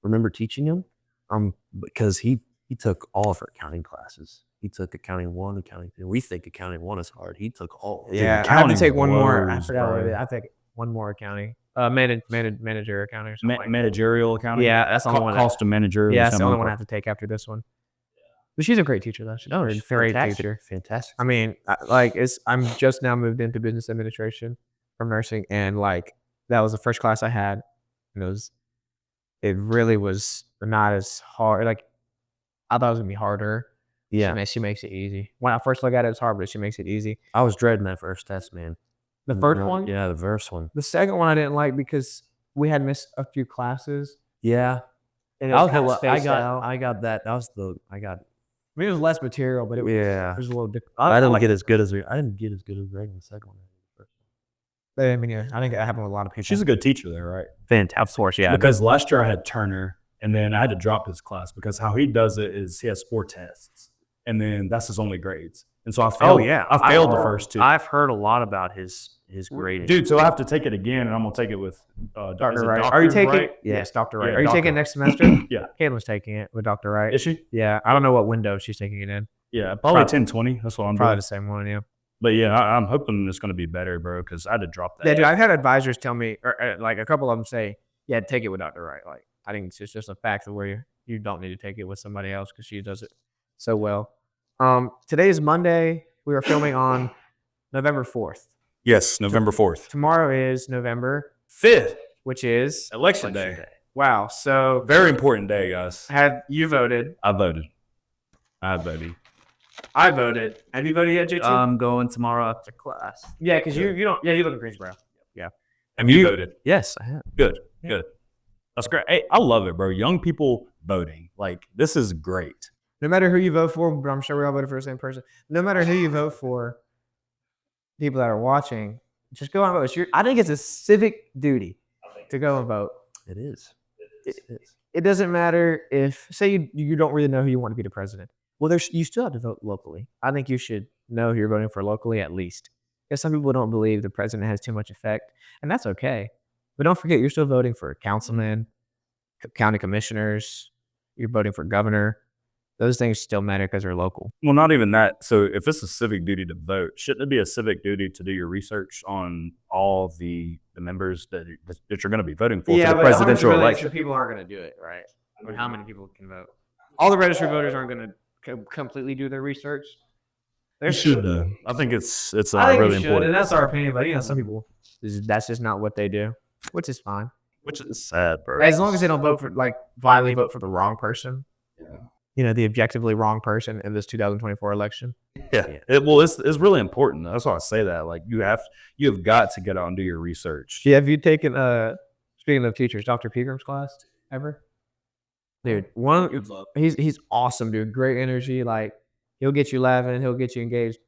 remembered teaching him. Because he took all of her accounting classes. He took accounting 1, accounting 2. We think accounting 1 is hard. He took all. Yeah, I had to take one more. I blows, forgot what bro. it is. I think one more accounting. Manager accounting or something. Managerial accounting. Yeah, that's the only one. Cost of managerial. Yeah, that's the only one I have to take after this one. But she's a great teacher, though. She's a great teacher. Fantastic. I mean, I'm just now moved into business administration from nursing, and like that was the first class I had, and it really was not as hard. Like I thought it was gonna be harder. Yeah. She makes it easy. When I first look at it, it's hard, but she makes it easy. I was dreading that first test, man. The first one, Yeah, the first one. the second one I didn't like because we had missed a few classes. Yeah. And I got that. That was I got. I mean, it was less material, but it was a little different. I didn't get as good as Greg in the second one. I mean, yeah, I think it happened with a lot of people. She's a good teacher there, right? Fantastic. Of course, yeah. Because last year I had Turner, and then I had to drop his class because how he does it is he has 4 tests, and then that's his only grades. And so I failed. I failed the first 2. I've heard a lot about his grading. Dude, so I have to take it again, and I'm gonna take it with Dr. Wright. Are you taking? Wright? Yes, Dr. Wright. Yeah, Are you Dr. taking it next semester? Yeah. Caitlin's taking it with Dr. Wright. Is she? Yeah, I don't know what window she's taking it in. Yeah, probably 10-20. That's what I'm Probably doing. the same one, yeah. But yeah, I'm hoping it's gonna be better, bro, because I had to drop that. Yeah, dude, I've had advisors tell me, or like a couple of them say, yeah, take it with Dr. Wright. Like, I think it's just a fact of where you don't need to take it with somebody else because she does it so well. Today is Monday. We are filming on November 4th. Yes, November 4th. Tomorrow is November 5th, which is election day. wow. So Very important day, guys. have you voted? I voted. I voted. I voted. Have you voted yet, JT? I'm going tomorrow after class. yeah, because you don't. Yeah, you live in Greensboro. Have you voted? Yes, I have. Good. Good. That's great. Hey, I love it, bro. Young people voting. Like, this is great. No matter who you vote for, but I'm sure we all voted for the same person. No matter who you vote for, people that are watching, just go out and vote. I think it's a civic duty to go and vote. It is. It doesn't matter if, say, you don't really know who you want to be the president. Well, you still have to vote locally. I think you should know who you're voting for locally at least. Because some people don't believe the president has too much effect, and that's okay. But don't forget, you're still voting for councilmen, county commissioners. You're voting for governor. Those things still matter because they're local. Well, not even that. So if it's a civic duty to vote, shouldn't it be a civic duty to do your research on all the members that you're going to be voting for the presidential election? People aren't going to do it, right? Or how many people can vote? All the registered voters aren't going to completely do their research. They should. I think it's I think really you should, important. and that's our opinion. But some people, that's just not what they do, which is fine. Which is sad, bro. As long as they don't vote for violently vote for the wrong person. Yeah. The objectively wrong person in this 2024 election. Yeah. It's really important. That's why I say that. Like you have got to get out and do your research. Yeah, have you taken speaking of teachers, Dr. Pegram's class ever? Dude, he's awesome, dude. Great energy. Like he'll get you laughing, he'll get you engaged.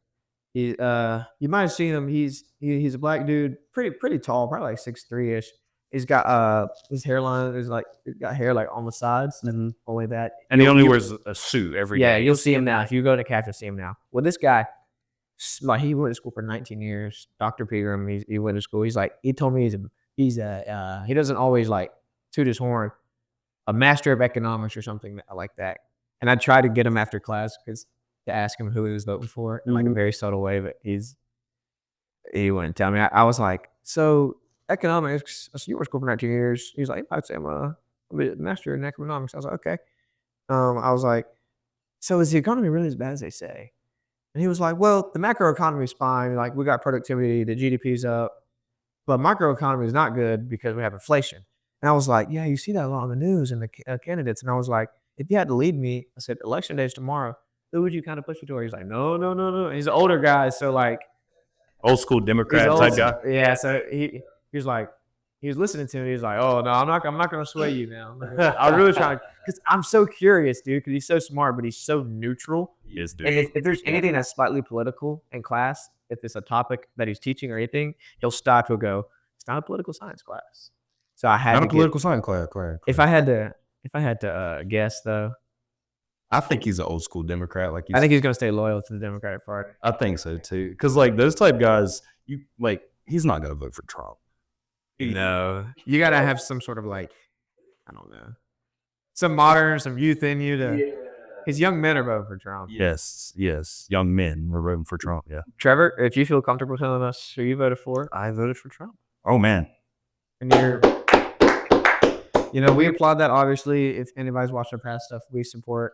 You might have seen him. He's a black dude, pretty tall, probably like 6'3" ish. He's got his hairline is like he's got hair like on the sides and only that. And he only wears a suit every day. Yeah, you'll see him now. If you go to catch, you'll see him now. Well, this guy, like he went to school for 19 years. Dr. Pegram, he went to school. He's like he told me he doesn't always like toot his horn. A master of economics or something like that. And I tried to get him after class to ask him who he was voting for in like a very subtle way, but he wouldn't tell me. I was like, so economics. You were in school for 19 years. He's like, I'd say I'm a master in economics. I was like, okay. I was like, so is the economy really as bad as they say? And he was like, well, the macro economy is fine. Like we got productivity, the GDP's up, but microeconomy is not good because we have inflation. And I was like, yeah, you see that a lot on the news and the candidates. And I was like, if you had to lead me, I said, election day is tomorrow. Who would you kind of push me toward? He's like, no. And he's an older guy, so like Old school Democrat type guy. Yeah, so he was like, he was listening to me. He's like, oh no, I'm not going to sway you now. I'm really trying because I'm so curious, dude. Because he's so smart, but he's so neutral. He is, dude. And if there's anything that's slightly political in class, if it's a topic that he's teaching or anything, he'll stop. He'll go, it's not a political science class. So I had Not to a political science class. If I had to guess though, I think he's an old school Democrat. Like I think he's going to stay loyal to the Democratic Party. I think so too. Because like those type guys, he's not going to vote for Trump. No, you got to have some sort of like, I don't know, some youth in you to. His young men are voting for Trump. Yes, young men were voting for Trump. Yeah. Trevor, if you feel comfortable telling us who you voted for, I voted for Trump. Oh man. and we applaud that. Obviously, if anybody's watching the past stuff, we support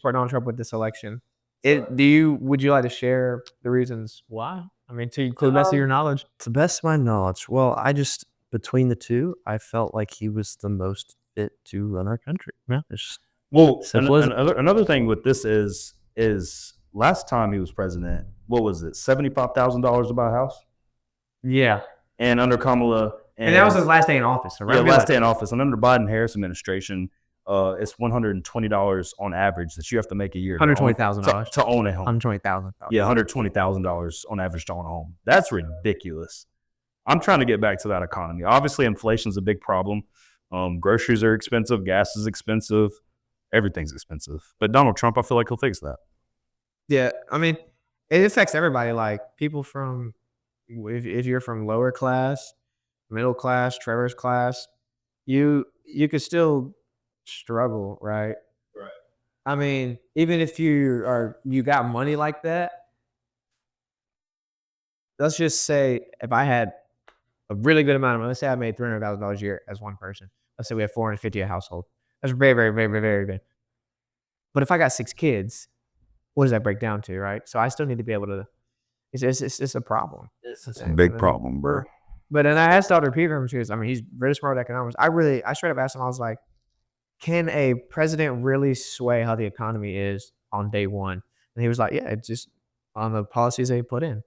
Donald Trump with this election. Would you like to share the reasons why? I mean, to include the best of your knowledge. To the best of my knowledge, well, between the two, I felt like he was the most fit to run our country. Yeah, it's Another thing with this is last time he was president, what was it, $75,000 to buy a house? Yeah, and under Kamala, and that was his last day in office. So last day in office, and under Biden-Harris administration, it's $120 on average that you have to make a year. $120,000 to own a home. $120,000. Yeah, $120,000 on average to own a home. That's ridiculous. I'm trying to get back to that economy. Obviously, inflation is a big problem. Groceries are expensive. Gas is expensive. Everything's expensive. But Donald Trump, I feel like he'll fix that. Yeah, I mean, it affects everybody. Like people from, if you're from lower class, middle class, Trevor's class, you could still struggle, right? Right. I mean, even if you got money like that, let's just say if I had a really good amount of money, let's say I made $300,000 a year as one person. Let's say we have 450 a household. That's very, very, very, very, very good. But if I got 6 kids, what does that break down to, right? So I still need to be able to. It's a problem. It's a big problem, bro. But then I asked Dr. Pegram, because I mean he's very smart at economics. I straight up asked him. I was like, can a president really sway how the economy is on day one? And he was like, yeah, it's just on the policies they put in.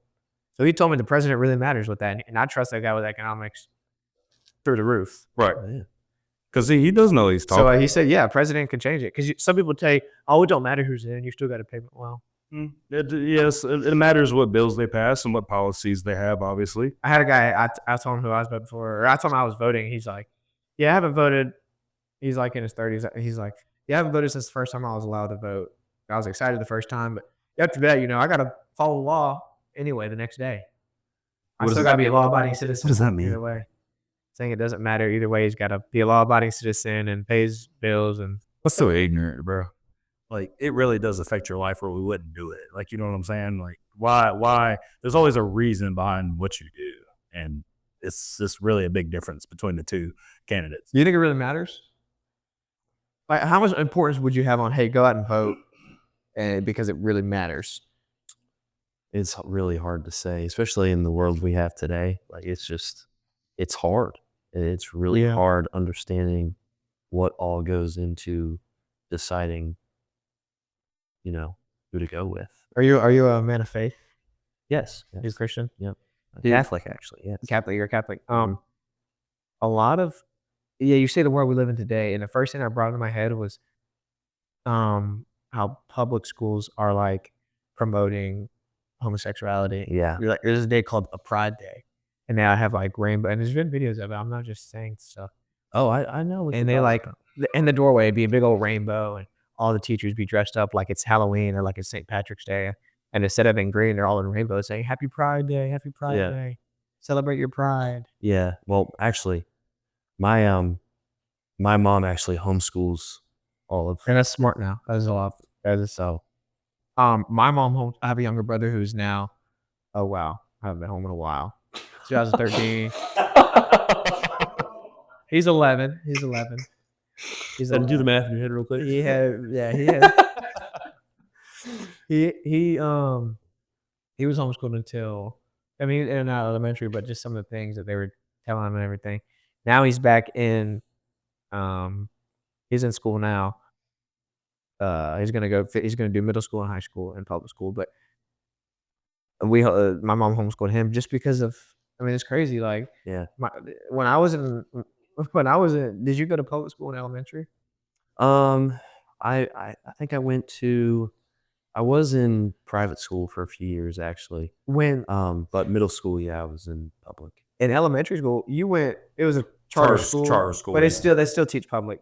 So he told me the president really matters with that, and I trust that guy with economics through the roof. Right. Because he does know he's talking. So he said, yeah, president can change it. Because some people say, oh, it don't matter who's in. You still got to pay. Well, it matters what bills they pass and what policies they have, obviously. I had a guy, I told him who I was voting for, or I told him I was voting. He's like, yeah, I haven't voted. He's like in his 30s. He's like, yeah, I haven't voted since the first time I was allowed to vote. I was excited the first time, but after that, I got to follow the law anyway the next day. I still got to be a law-abiding citizen. What does that mean? Either way. Saying it doesn't matter either way. He's got to be a law-abiding citizen and pays bills. And that's so ignorant, bro. Like, it really does affect your life, or we wouldn't do it. Like, you know what I'm saying? Like, why? There's always a reason behind what you do, and it's just really a big difference between the two candidates. Do you think it really matters? Like, how much importance would you have on, hey, go out and vote, and because it really matters? It's really hard to say, especially in the world we have today. Like, it's hard. It's really hard understanding what all goes into deciding, who to go with. Are you a man of faith? Yes. You're a Christian? Yep. Catholic, actually. Yes. Catholic. You're a Catholic. A lot of, you say the world we live in today, and the first thing I brought into my head was how public schools are like promoting homosexuality. Yeah. There's a day called a Pride Day. and they have like rainbow. And there's been videos of it. I'm not just saying stuff. Oh, I know. What And you're they talking like in the doorway it'd be a big old rainbow, and all the teachers be dressed up like it's Halloween or like it's St. Patrick's Day. And instead of in green, they're all in rainbows saying Happy Pride Day, Happy Pride Yeah. Day. Celebrate your pride. Yeah. Well, actually, my my mom actually homeschools all of. And that's smart now. That is a lot. That is so. My mom, I have a younger brother who's now, oh wow, I haven't been home in a while. 2013. He's 11. He's 11. He's Do the 11. math in your head real quick. He had he was homeschooled until, I mean, in and out of elementary, but just some of the things that they were telling him and everything. Now he's back in he's in school now. He's gonna do middle school and high school and public school, but my mom homeschooled him just because of, I mean, it's crazy. Like, Yeah. when I was in, did you go to public school in elementary? I think I was in private school for a few years actually. When But middle school, yeah, I was in public. in elementary school, it was a charter school, but they still teach public.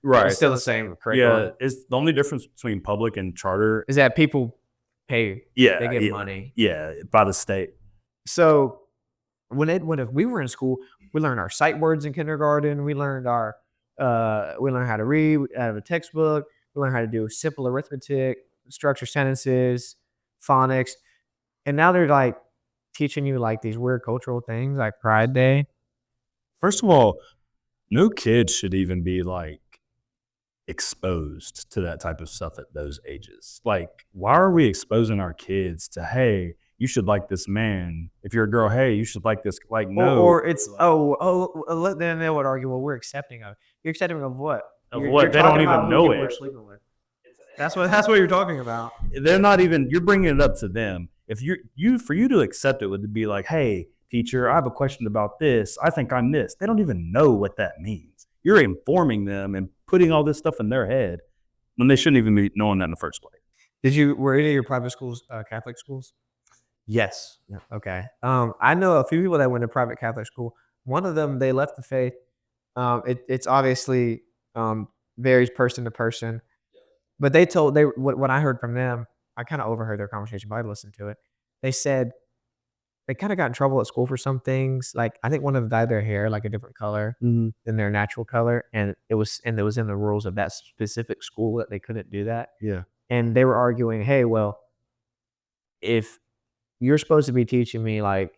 Right. It's still the same curriculum. Yeah, it's the only difference between public and charter. Is that people pay? Yeah, They get yeah, money. Yeah, by the state. So if we were in school, we learned our sight words in kindergarten. We learned we learned how to read out of a textbook. We learned how to do simple arithmetic, structure sentences, phonics, and now they're like teaching you like these weird cultural things like Pride Day. First of all, no kid should even be like exposed to that type of stuff at those ages. Like, why are we exposing our kids to, hey, you should like this man? If you're a girl, hey, you should like this. Like, no. Or it's then they would argue, well, we're accepting of. You're accepting of what? Of You're what? They talking don't even about who know you were it. sleeping with. That's what you're talking about. They're not even, you're bringing it up to them. If for you to accept it would be like, hey, teacher, I have a question about this. I think I'm this. They don't even know what that means. You're informing them and putting all this stuff in their head when they shouldn't even be knowing that in the first place. Were any of your private schools Catholic schools? Yes. Yeah. Okay. I know a few people that went to private Catholic school. One of them, they left the faith. It's obviously varies person to person, but what I heard from them, I kind of overheard their conversation, but I listened to it. They said they kind of got in trouble at school for some things. Like, I think one of them dyed their hair like a different color than their natural color, and it was in the rules of that specific school that they couldn't do that. Yeah. And they were arguing, hey, well, if you're supposed to be teaching me like,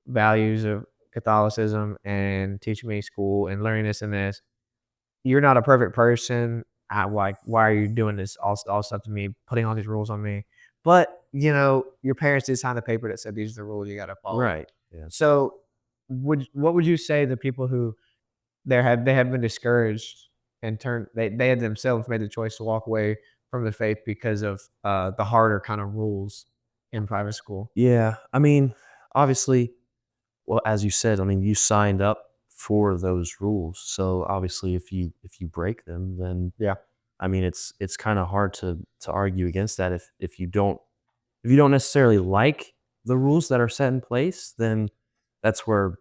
values of Catholicism and teaching me school and learning this and this, you're not a perfect person. Why are you doing this all stuff to me, putting all these rules on me? But your parents did sign the paper that said these are the rules you got to follow. Right. Yeah. So what would you say to people who they have been discouraged and they had themselves made the choice to walk away from the faith because of the harder kind of rules in private school? Yeah. I mean, obviously, well, as you said, I mean, you signed up for those rules. So obviously if you break them, then Yeah. I mean, it's kind of hard to argue against that. If you don't necessarily like the rules that are set in place, then that's where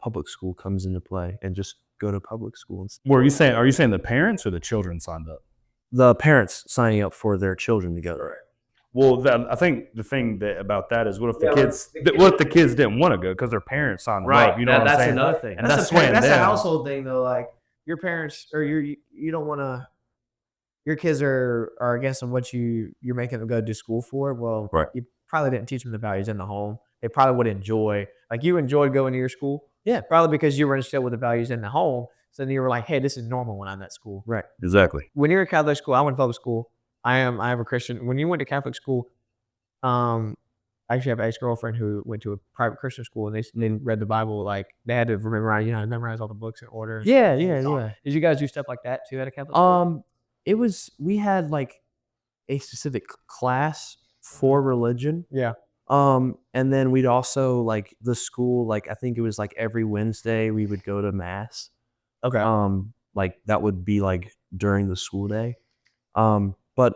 public school comes into play, and just go to public school. Are you saying the parents or the children signed up? The parents signing up for their children to go there. Well, I think the thing about that is, what if the kids didn't want to go because their parents signed them up? You know what I'm saying? Another thing. And that's swaying That's a them. household thing though. Like, your parents or you don't want to. Your kids are against what you're making them go to school for. Well, Right. You probably didn't teach them the values in the home. They probably would enjoy, like, you enjoyed going to your school. Yeah. Probably because you were instilled with the values in the home. So then you were like, hey, this is normal when I'm at school. Right. Exactly. When you're at Catholic school, I went to public school. I am a Christian. When you went to Catholic school, I actually have an ex-girlfriend who went to a private Christian school, and they read the Bible. Like, they had to memorize all the books in order. Yeah. Did you guys do stuff like that too at a Catholic school? We had like a specific class for religion. Yeah. And then we'd also, like, the school, like, I think it was like every Wednesday we would go to mass. Okay. Like, that would be like during the school day. But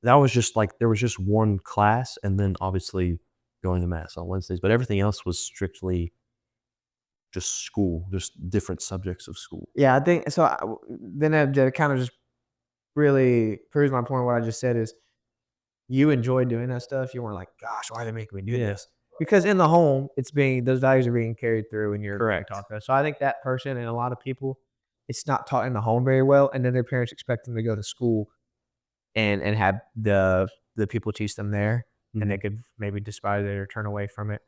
that was just like, there was just one class, and then obviously going to mass on Wednesdays, but everything else was strictly just school, just different subjects of school. Yeah, I think so. Then that kind of just really proves my point. What I just said is, you enjoy doing that stuff. You weren't like, "Gosh, why are they making me do this?" Because in the home, those values are being carried through, and you're Correct. taught that. So I think that person and a lot of people, it's not taught in the home very well, and then their parents expect them to go to school and have the people teach them there, and they could maybe despise it or turn away from it.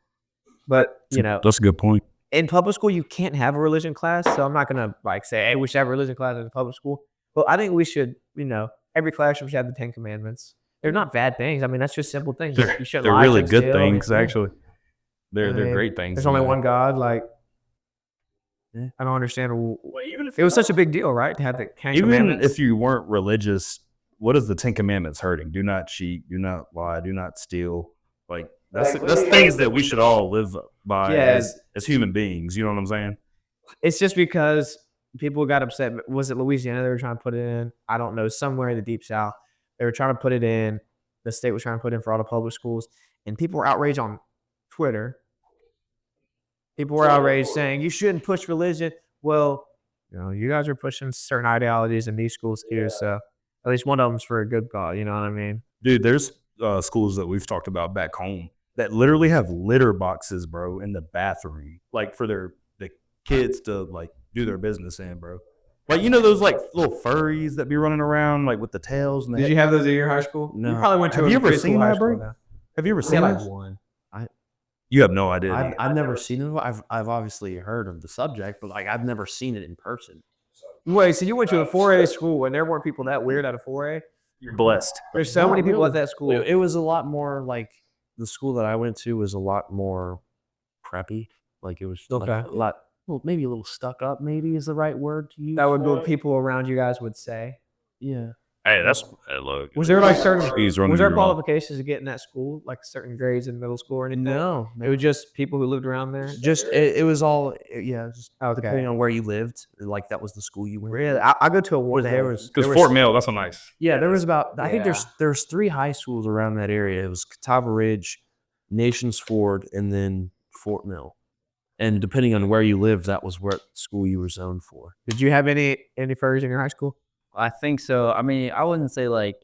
But That's a good point. in public school, you can't have a religion class. So I'm not gonna say, "Hey, we should have a religion class in public school." Well, I think we should. Every classroom should have the 10 Commandments. They're not bad things. I mean, that's just simple things. They're, You shouldn't they're lie, really shouldn't good steal. things, Yeah. actually. They're I mean, great things. There's only one God. Like, I don't understand. Even if It was such a big deal, right? To have the 10 even Commandments. if you weren't religious, what is the 10 Commandments hurting? Do not cheat, do not lie, do not steal. Like that's things that we should all live by as human beings. You know what I'm saying? It's just because people got upset. Was it Louisiana they were trying to put it in? I don't know. Somewhere in the deep south, they were trying to put it in. The state was trying to put it in for all the public schools, and people were outraged on Twitter. People were outraged saying you shouldn't push religion. Well, you guys are pushing certain ideologies in these schools too. So at least one of them's for a good cause. You know what I mean? Dude, there's schools that we've talked about back home that literally have litter boxes, bro, in the bathroom, like for the kids to like do their business in, bro. Like those like little furries that be running around like with the tails. And Did you have those at your high school? No. You probably went to. Have a you ever preschool seen high that, school bro? now. Have you ever Yeah, seen like that? one. You have no idea. I've never seen it. I've obviously heard of the subject, but like I've never seen it in person. Wait, so you went to a 4A school and there weren't people that weird at a 4A? You're blessed. There's so many people at that school. It was a lot more like the school that I went to was a lot more preppy. Like it was like Okay. a lot, well, maybe a little stuck up. Maybe is the right word to use. That would what people around you guys would say. Yeah. Hey, look. Was there like certain He's running was there your mouth. qualifications to get in that school, like certain grades in middle school or anything? No, It was just people who lived around there. just it was all just Okay. depending on where you lived. Like that was the school you went. Really, I go to a war. There was Because Fort Mill, that's a nice. Yeah, there was about I think Yeah. there's 3 high schools around that area. It was Catawba Ridge, Nations Ford, and then Fort Mill. And depending on where you lived, that was what school you were zoned for. Did you have any furries in your high school? I think so. I mean, I wouldn't say like,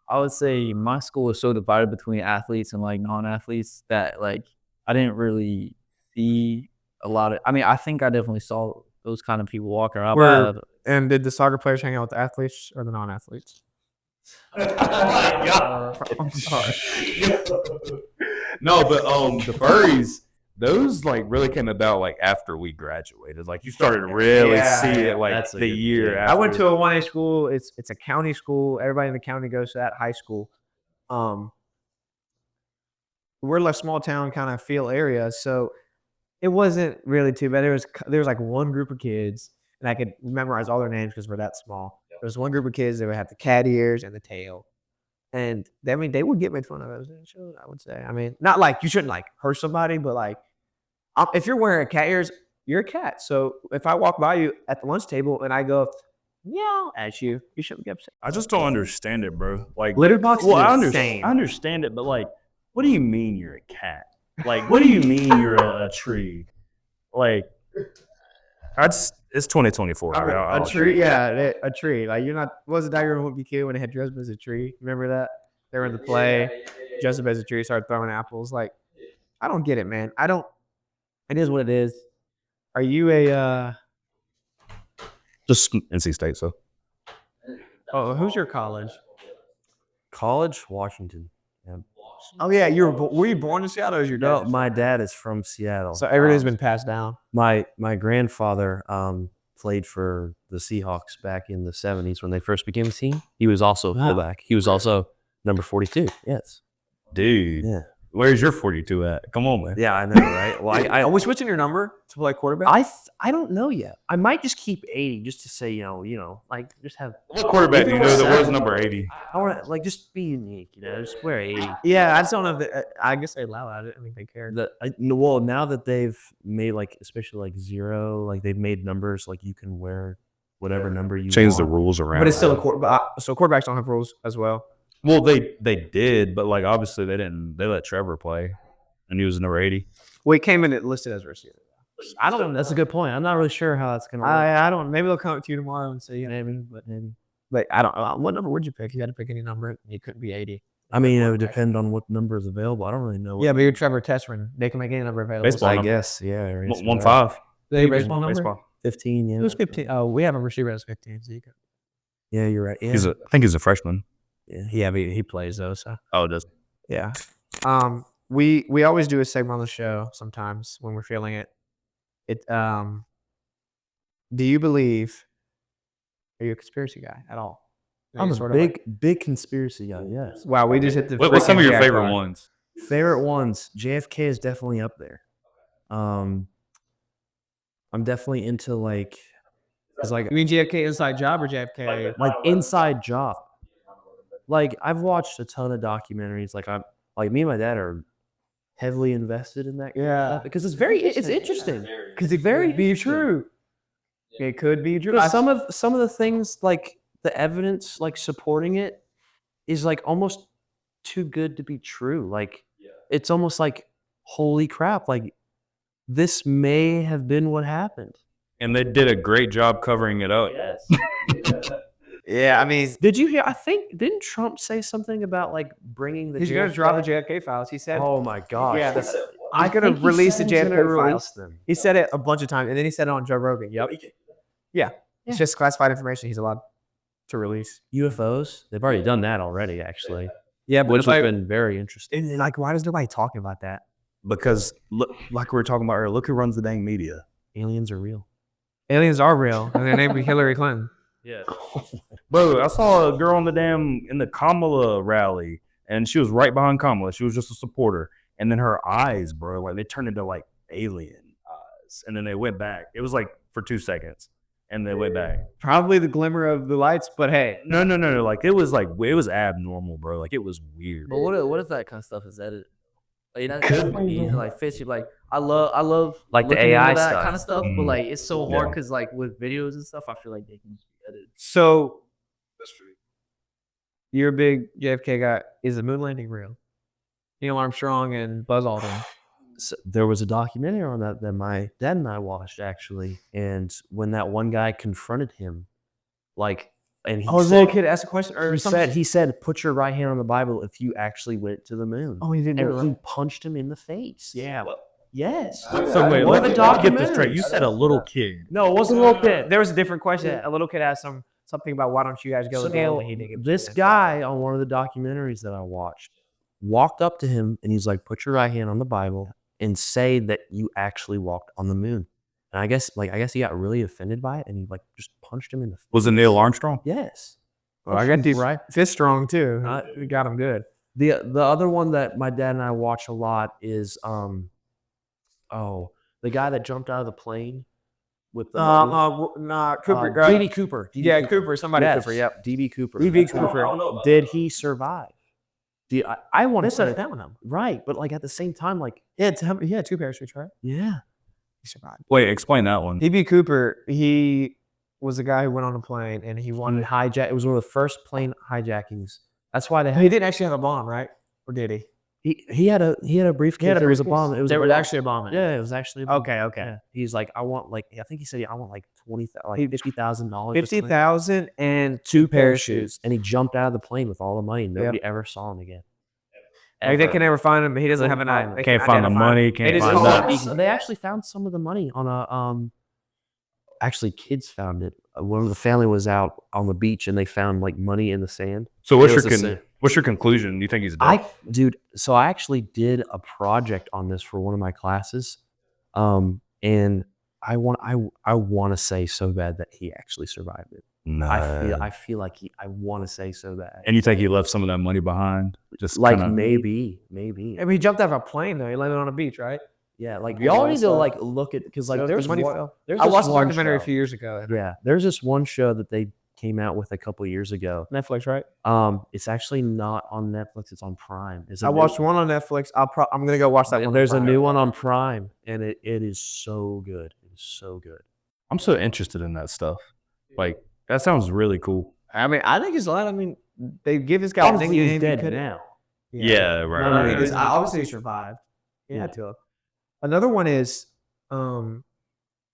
I would say my school was so divided between athletes and like non-athletes that like I didn't really see a lot of. I mean, I think I definitely saw those kind of people walking around. but And did the soccer players hang out with the athletes or the non-athletes? I'm sorry. No, but the furries, those like really came about like after we graduated. Like you started to really Yeah, see yeah, it like that's a the good year thing. after. I went to a 1A school. It's a county school. Everybody in the county goes to that high school. We're like small town kind of feel area, so it wasn't really too bad. There was like one group of kids, and I could memorize all their names because we're that small. There was one group of kids that would have the cat ears and the tail, and I mean they would get made fun of. I would say. I mean, not like you shouldn't like hurt somebody, but like if you're wearing cat ears, you're a cat. So if I walk by you at the lunch table and I go meow at you, you shouldn't get upset. I just don't understand it, bro. Like Litter boxes Well, are I insane. understand it, but like, what do you mean you're a cat? Like, what do you mean you're a tree? Like, it's 2024. A tree, yeah, a tree. Like you're not. What was the diagram would be cute when they had Joseph as a tree? Remember that? They were in the play. Joseph as a tree started throwing apples. Like, I don't get it, man. I don't. It is what it is. Are you a? Just NC State, so. Oh, who's your college? College, Washington. Yeah. Oh yeah, were you born in Seattle? Or is your No, dad? my dad is from Seattle. So everything's been passed down. My grandfather played for the Seahawks back in the 70s when they first became a team. He was also a fullback. He was also number 42. Yes. Dude. Yeah. Where's your 42 at? Come on, man. Yeah, I know, right? Well, Are we switching your number to play quarterback? I don't know yet. I might just keep 80 just to say, like just have What quarterback do you know that was number 80? I want to like just be unique, just wear 80. Yeah, I just don't know if I guess they allow it. I don't think they care. Well, now that they've made like especially like 0, like they've made numbers like you can wear whatever number you Change want. the rules around. But it's still a quarterback. So quarterbacks don't have rules as well. Well, they did, but like obviously they didn't. They let Trevor play. and he was number 80. Well, he came in it listed as a receiver. I don't know. That's a good point. I'm not really sure how that's gonna work. I don't. Maybe they'll come up to you tomorrow and say, Maybe. But I don't know. What number would you pick? You had to pick any number. You couldn't be 80. I mean, it would depend on what number is available. I don't really know. Yeah, but you're Trevor Testerman. They can make any number available. Baseball I number. guess. Yeah. 1-5. They baseball number? Baseball. 15. Yeah. Who's 15? Oh, we have a receiver that's 15. So you can. Yeah, you're right. Yeah. I think he's a freshman. Yeah, but he plays though. So Oh, it does. yeah. We always do a segment on the show sometimes when we're feeling it. Do you believe? Are you a conspiracy guy at all? I'm a big conspiracy guy. Yes. Wow, we just hit the. What's some of your freaking favorite jackpot. ones? Favorite ones. JFK is definitely up there. I'm definitely into like, cause like You mean JFK inside job or JFK? like inside job. Like I've watched a ton of documentaries. Like me and my dad are heavily invested in that. Yeah. Because it's interesting. Because it could be true. It could be true. Because some of the things, like the evidence like supporting it is like almost too good to be true. Like it's almost like, holy crap, like this may have been what happened. And they did a great job covering it up. Yes. Yeah, I mean, Did you hear? Didn't Trump say something about like bringing the he's going to drop the JFK files. He said, Oh my gosh. yeah, that's, I I'm going to think he release the said he's gonna JFK release files. them. He said it a bunch of times, and then he said it on Joe Rogan. Yep. Yeah. It's just classified information he's allowed to release. UFOs? They've already done that already, actually. Yeah, but Which has been very interesting. and like, why does nobody talking about that? Because look, like we were talking about earlier, look who runs the dang media. Aliens are real. Aliens are real, and their name is Hillary Clinton. Yeah. Bro, I saw a girl in the Kamala rally, and she was right behind Kamala. She was just a supporter. And then her eyes, bro, like they turned into like alien eyes. And then they went back. It was like for 2 seconds. And they went back. Probably the glimmer of the lights, but hey. No. Like it was abnormal, bro. Like it was weird. But what if that kind of stuff is edited? Like, that could be like fishy. Like I love Like the looking AI into that stuff. kind of stuff. Mhm. But like it's so hard because like with videos and stuff, I feel like they can just be edited. So, you're a big JFK guy. Is the moon landing real? Neil Armstrong and Buzz Aldrin. So there was a documentary on that my dad and I watched, actually. And when that one guy confronted him, like, and he Oh, the said, little kid asked a question, or he said, put your right hand on the Bible if you actually went to the moon. Oh, he didn't do it. And he punched him in the face. Yeah. Yes. So wait, One let of the me get this straight. You documentaries. said a little kid. No, it wasn't a little kid. There was a different question. Yeah. A little kid asked something about why don't you guys go to the moon? And he didn't give This an answer. guy on one of the documentaries that I watched walked up to him and he's like, put your right hand on the Bible and say that you actually walked on the moon. And I guess he got really offended by it and he like just punched him in the face. Was it Neil Armstrong? Yes. Well, I got these Right. fist strong too. We got him good. The other one that my dad and I watch a lot is the guy that jumped out of the plane with the Cooper. DB Cooper. Yeah, Cooper. Somebody Yes. Cooper. Yep. DB Cooper. DB Cooper. Did he survive? I want They to said say it down with him. right, but like at the same time, like Yeah, he had 2 parachutes, right? yeah, He survived. Wait, explain that one. DB Cooper, he was the guy who went on a plane and he wanted hijack. It was one of the first plane hijackings. That's why they He didn't actually have a bomb, right? Or did he? he had a briefcase. There was a bomb. It was There a was bomb. actually a bomb in it. Yeah, it was actually a bomb. Okay. Yeah. He's like, I want like I think he said I want like $50,000. $50,000 and 2 parachutes. And he jumped out of the plane with all the money. Nobody ever saw him again. Like, they can never find him, but he doesn't have an eye. They Can't find the money. Can't just find call that. him- They actually found some of the money on a actually kids found it. One of the family was out on the beach and they found like money in the sand. So It was a sin. what's your conclusion? Do you think he's dead? So I actually did a project on this for one of my classes. And I want to say so bad that he actually survived it. No. I feel like I want to say so bad. And you think he left some of that money behind? Just Like kinda- maybe. I mean, he jumped out of a plane though. He landed on a beach, right? Yeah, like y'all need to like look at because like So there's the money one, fell. there's I this watched the one documentary a show. few years ago. Yeah, there's this one show that they came out with a couple years ago. Netflix, right? It's actually not on Netflix. It's on Prime. I watched one on Netflix. I'm gonna go watch that one. There's a new one on Prime, and it is so good. It is so good. I'm so interested in that stuff. Like that sounds really cool. I mean, I think it's a lot. I mean, they give this guy Obviously, he's dead could now. Yeah, right. I mean, right. obviously he survived. Yeah, to him. Another one is, I don't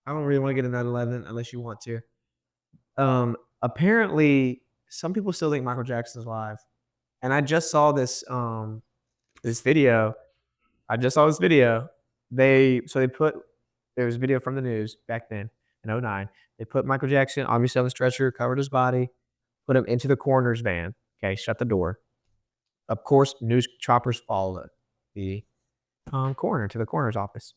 really want to get into 9/11 unless you want to. Apparently, some people still think Michael Jackson's alive, and I just saw this this video. I just saw this video. They put there was a video from the news back then in '09. They put Michael Jackson obviously on the stretcher, covered his body, put him into the coroner's van. Okay, shut the door. Of course, news choppers followed the coroner to the coroner's office.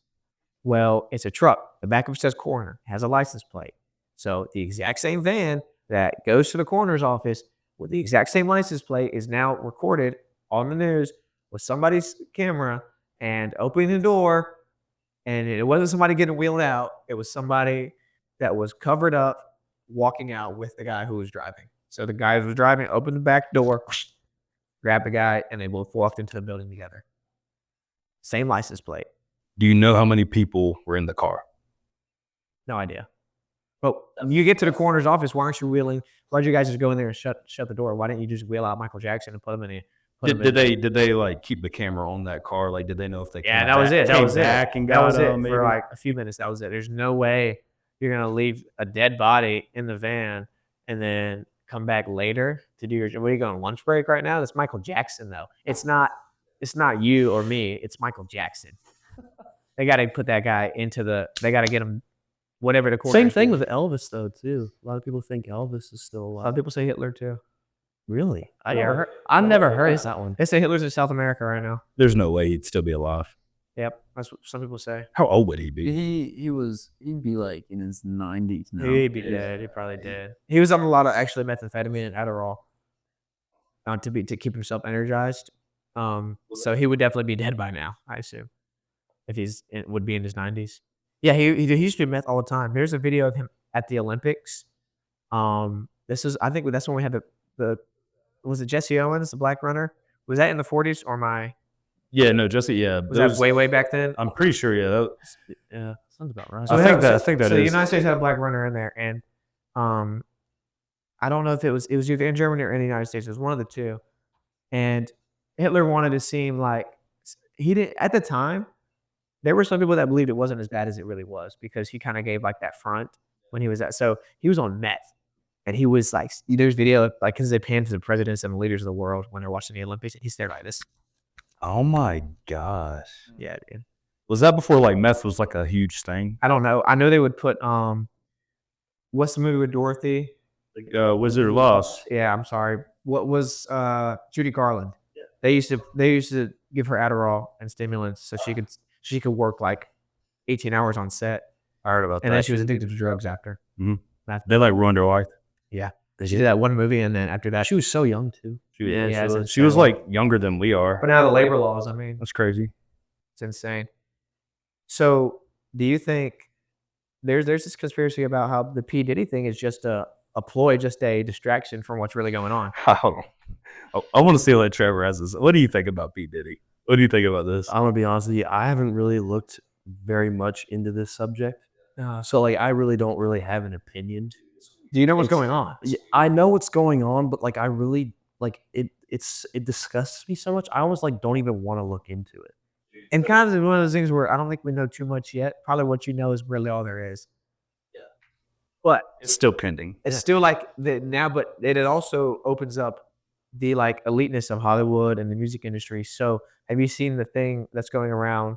Well, it's a truck. The back of it says coroner, has a license plate. So the exact same van that goes to the coroner's office with the exact same license plate is now recorded on the news with somebody's camera and opening the door. And it wasn't somebody getting wheeled out. It was somebody that was covered up walking out with the guy who was driving. So the guy who was driving opened the back door, grabbed the guy, and they both walked into the building together. Same license plate. Do you know how many people were in the car? No idea. But you get to the coroner's office, why aren't you wheeling? Why'd you guys just go in there and shut the door? Why didn't you just wheel out Michael Jackson and put him in a Did they like keep the camera on that car? Like, did they know if they Yeah, that was it. That was it. back and That got was it him, maybe? for like a few minutes. That was it. There's no way you're gonna leave a dead body in the van and then come back later to do your. What are you going lunch break right now? That's Michael Jackson though. It's not you or me. It's Michael Jackson. They got to put that guy into the. They got to get him. Whatever the Same thing with Elvis though too. A lot of people think Elvis is still A lot alive. of people say Hitler too. Really? I never heard that one. They say Hitler's in South America right now. There's no way he'd still be alive. Yep, that's what some people say. How old would he be? He'd be like in his 90s now. He'd be dead. He probably did. He was on a lot of actually methamphetamine and Adderall, to keep himself energized. So he would definitely be dead by now, I assume, if would be in his 90s. Yeah, he used to do meth all the time. There's a video of him at the Olympics. I think that's when we had the was it Jesse Owens, the black runner? Was that in the 40s or my? Yeah, no, Jesse. Yeah, Was that way back then? I'm pretty sure. Yeah, Yeah, sounds about right. So I think that so the is. United States had a black runner in there, and I don't know if it was either in Germany or in the United States. It was one of the two, and Hitler wanted to seem like he didn't at the time. There were some people that believed it wasn't as bad as it really was because he kind of gave like that front when he was at. So he was on meth, and he was like, there's video of, like because they panned to the presidents and the leaders of the world when they're watching the Olympics, and he stared like this. Oh my gosh. Yeah, dude. Was that before like meth was like a huge thing? I don't know. I know they would put what's the movie with Dorothy? Like Wizard of Oz. Yeah, I'm sorry. What was Judy Garland? Yeah. They used to give her Adderall and stimulants so she could work like 18 hours on set. I heard about that. And then she was addicted to drugs after. Mm-hmm. They like ruined her life. Yeah. She did that one movie, and then after that, She was so young too. She was like younger than we are. But now the labor laws, I mean, That's crazy. it's insane. So, do you think there's this conspiracy about how the P. Diddy thing is just a ploy, just a distraction from what's really going on? I want to see what Trevor has this. What do you think about P. Diddy? What do you think about this? I'm gonna be honest with you. I haven't really looked very much into this subject, so like I really don't really have an opinion. Do you know what's going on? Yeah, I know what's going on, but like I really like it. It disgusts me so much. I almost like don't even want to look into it. And kind of one of those things where I don't think we know too much yet. Probably what you know is really all there is. Yeah. But It's still pending. it's still like now, but it also opens up the like eliteness of Hollywood and the music industry. So have you seen the thing that's going around?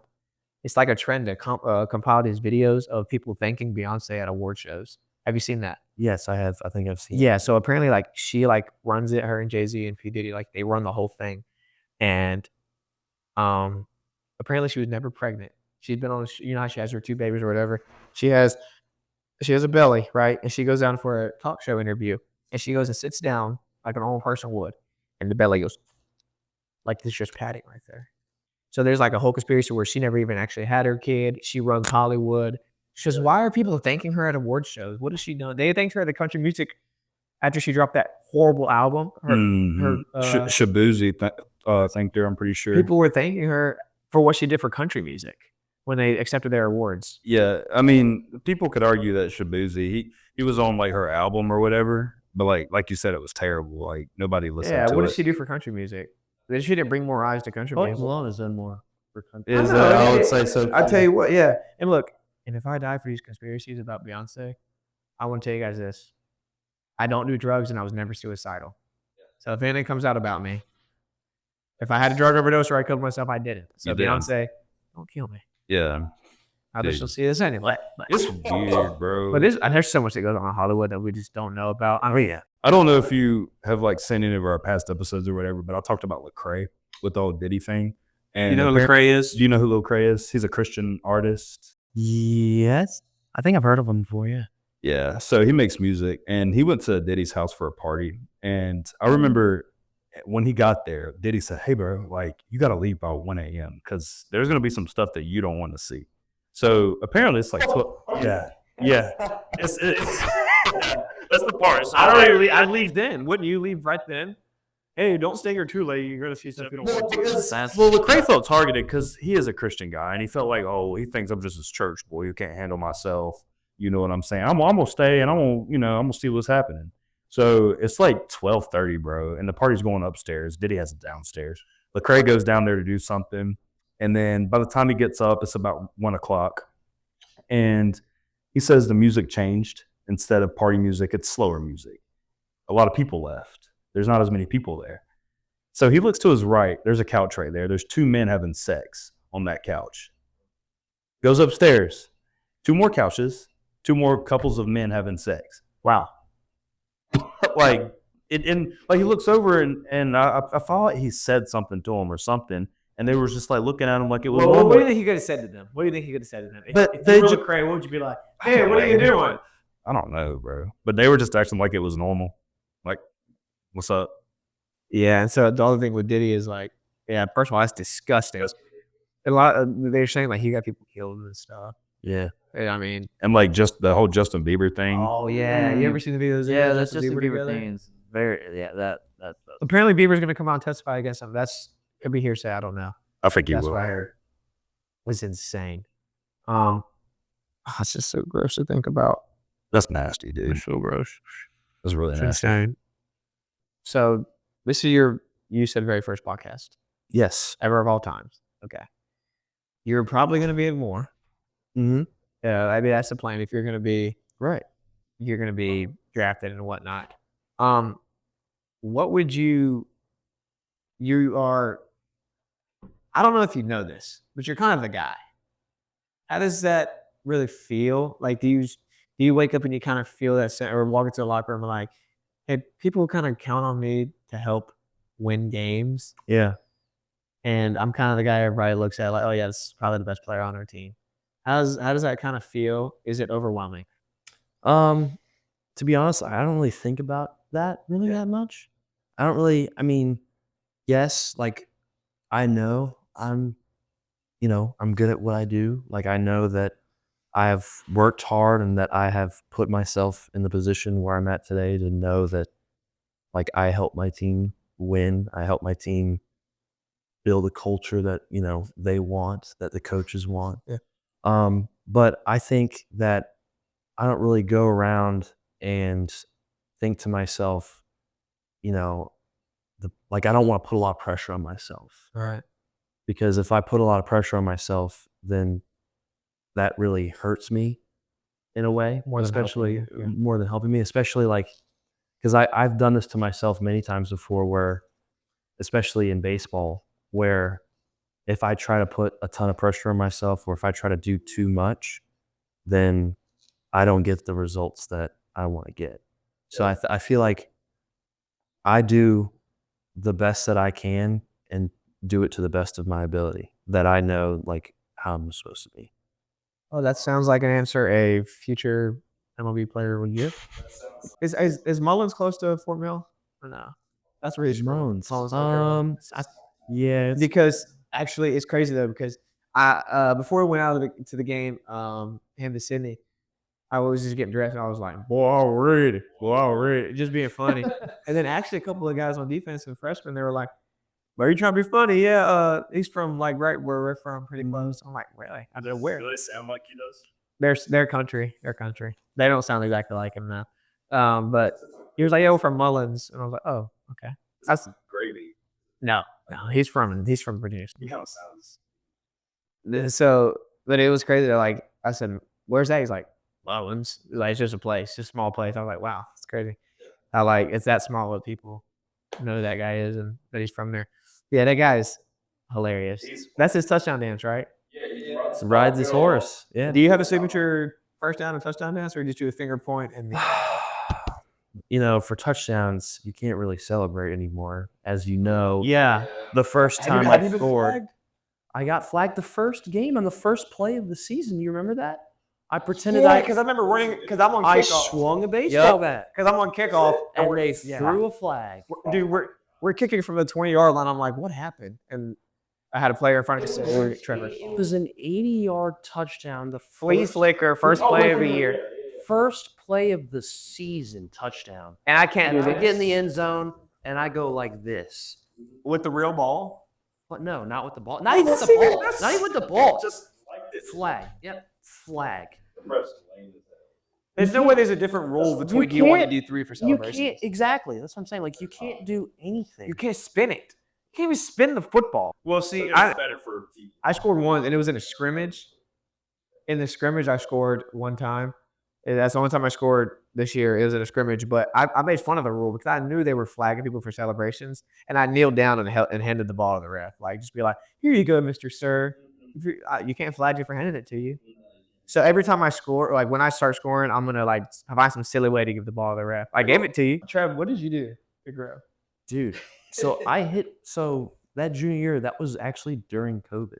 It's like a trend to compile these videos of people thanking Beyonce at award shows. Have you seen that? Yes, I have. I think I've seen. Yeah. So apparently, like she like runs it. Her and Jay-Z and P. Diddy, like they run the whole thing, and apparently she was never pregnant. She'd been on, she has her 2 babies or whatever. She has a belly, right? And she goes down for a talk show interview, and she goes and sits down like an old person would, and the belly goes like this, just padding right there. So there's like a whole conspiracy where she never even actually had her kid. She runs Hollywood. She says, why are people thanking her at award shows? What has she done? They thanked her at the country music after she dropped that horrible album. Shabuzi thanked her, I'm pretty sure. People were thanking her for what she did for country music when they accepted their awards. Yeah, I mean, people could argue that Shabuzi, he was on like her album or whatever, but like you said, it was terrible. Like nobody listened to it. Yeah, what did she do for country music? She didn't bring more eyes to country Post music. Malone has done more. for country. I Is know, I would say so. I tell you what, yeah. And look, and if I die for these conspiracies about Beyonce, I want to tell you guys this: I don't do drugs, and I was never suicidal. So if anything comes out about me, if I had a drug overdose or I killed myself, I didn't. So You didn't. Beyonce, don't kill me. Yeah. I bet she'll see this anyway. It's weird, bro. But there's so much that goes on in Hollywood that we just don't know about. I mean, yeah. I don't know if you have like seen any of our past episodes or whatever, but I talked about Lecrae with the old Diddy thing. And You know who Lecrae is? Do you know who Lecrae is? He's a Christian artist. Yes, I think I've heard of him before. Yeah. Yeah. So he makes music, and he went to Diddy's house for a party. And I remember when he got there, Diddy said, "Hey, bro, like you got to leave by 1 a.m. because there's gonna be some stuff that you don't want to see." So apparently, it's like 12. Yeah. It's that's the part. So I'd leave then. Wouldn't you leave right then? Hey, don't stay here too late. You're gonna see stuff you don't want to. Well, Lecrae felt targeted because he is a Christian guy, and he felt like, oh, he thinks I'm just his church boy who can't handle myself. You know what I'm saying? I'm gonna stay, and I'm gonna see what's happening. So it's like 12:30, bro, and the party's going upstairs. Diddy has it downstairs. Lecrae goes down there to do something, and then by the time he gets up, it's about 1 o'clock, and he says the music changed. Instead of party music, it's slower music. A lot of people left. There's not as many people there. So he looks to his right. There's a couch right there. There's 2 men having sex on that couch. Goes upstairs. 2 more couches. 2 more couples of men having sex. Wow. Like he looks over and I thought he said something to him or something, and they were just like looking at him like it was. Well, what do you think he could have said to them? What do you think he could have said to them? If you were Lecrae, what would you be like? Hey, what are you doing? I don't know, bro. But they were just acting like it was normal. Like, what's up? Yeah, and so the other thing with Diddy is like, yeah, first of all, that's disgusting. They're saying like he got people killed and stuff. Yeah. I mean, And like just the whole Justin Bieber thing. oh yeah, you ever seen the videos? Yeah, of that's Justin Bieber together? thing. Is very that. Apparently, Bieber's gonna come out and testify against him. That's could be hearsay. I don't know. I think he That's will. what I heard. It's insane. It's just so gross to think about. That's nasty, dude. It's so gross. That's really It's nasty. insane. So this is you said very first podcast Yes. ever of all times. Okay. You're probably going to be in more. Mm-hmm. Yeah, I mean that's the plan. If you're going to be Right. you're going to be drafted and whatnot. What would you are? I don't know if you know this, but you're kind of the guy. How does that really feel? Like, do you wake up and you kind of feel that, or walk into the locker room and like, hey, people kind of count on me to help win games, Yeah. and I'm kind of the guy everybody looks at like, oh yeah, this is probably the best player on our team. How does that kind of feel? Is it overwhelming? To be honest, I don't really think about that really that much. I don't really. I mean, yes, like I know I'm good at what I do. Like I know that I have worked hard and that I have put myself in the position where I'm at today to know that like I help my team win. I help my team build a culture that, they want, that the coaches want. Yeah. But I think that I don't really go around and think to myself, I don't want to put a lot of pressure on myself. All right. Because if I put a lot of pressure on myself, then that really hurts me in a way, More than helping especially you, yeah. more than helping me, especially because I've done this to myself many times before where, especially in baseball, where if I try to put a ton of pressure on myself or if I try to do too much, then I don't get the results that I want to get. So I feel like I do the best that I can and do it to the best of my ability that I know like how I'm supposed to be. Oh, that sounds like an answer a future MLB player would give. Is Mullins close to Fort Mill or no? That's where he's from. Mullins. North Carolina. Yeah. Because actually, it's crazy though because I before we went out to the game, him to Sydney, I was just getting dressed and I was like, boy, already, just being funny. And then actually a couple of guys on defense and freshmen, they were like, "Are you trying to be funny?" Yeah, he's from like right where we're from, pretty close. I'm like, really? I don't know where. Do they sound like he does? Their country. They don't sound exactly like him now. But he was like, "Yeah, we're from Mullins," and I was like, "Oh, okay." That's Gravy. no, he's from Virginia. He kind of sounds But it was crazy. Like I said, where's that? He's like, Lowlands. Like it's just a place, just a small place. I was like, wow, it's crazy. How like it's that small that people know who that guy is and that he's from there. Yeah, that guy is hilarious. That's his touchdown dance, right? Ride this horse. Yeah. Do you have a signature first down and touchdown dance, or just do a finger point and You know, for touchdowns, you can't really celebrate anymore. As you know, yeah? the first time Have I you been scored, flagged? I got flagged the first game on the first play of the season. You remember that? I pretended Yeah, because I remember running because I'm on I kickoff. swung a baseball bat Because I'm on kickoff and they yeah. threw a flag. Dude, we're kicking from the 20-yard line. I'm like, what happened? And I had a player in front of me say, Trevor. It was an 80-yard touchdown. The Flea flicker, first play of the year. first play of the season touchdown. And I can't And do I this. get in the end zone and I go like this. With the real ball? But no, not with the ball. Not even with the ball. Not even with the ball. Just flag. Yep. Flag. There's no way there's a different rule between D1 and D3 for You celebrations. can't exactly. That's what I'm saying. Like you can't do anything. You can't spin it. You can't even spin the football. Well, see, I scored one, and it was in a scrimmage. In the scrimmage, I scored one time. And that's the only time I scored this year. It was in a scrimmage, but I made fun of the rule because I knew they were flagging people for celebrations, and I kneeled down and handed the ball to the ref. Like, just be like, "Here you go, Mr. Sir. You can't flag you for handing it to you." So every time I score, like when I start scoring, I'm gonna like find some silly way to give the ball to the ref. I gave it to you, Trev. What did you do to grow? Dude. So that junior year, that was actually during COVID.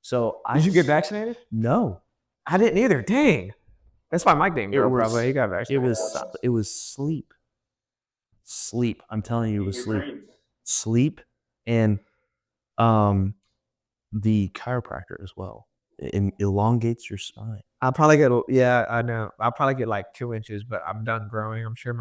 So Did you get vaccinated? No. I didn't either. Dang. That's why Mike didn't grow. Probably he got It vaccinated. was sleep. Sleep. I'm telling you, it was sleep. Sleep and the chiropractor as well. It elongates your spine. I'll probably get I know. I'll probably get like 2 inches, but I'm done growing. I'm sure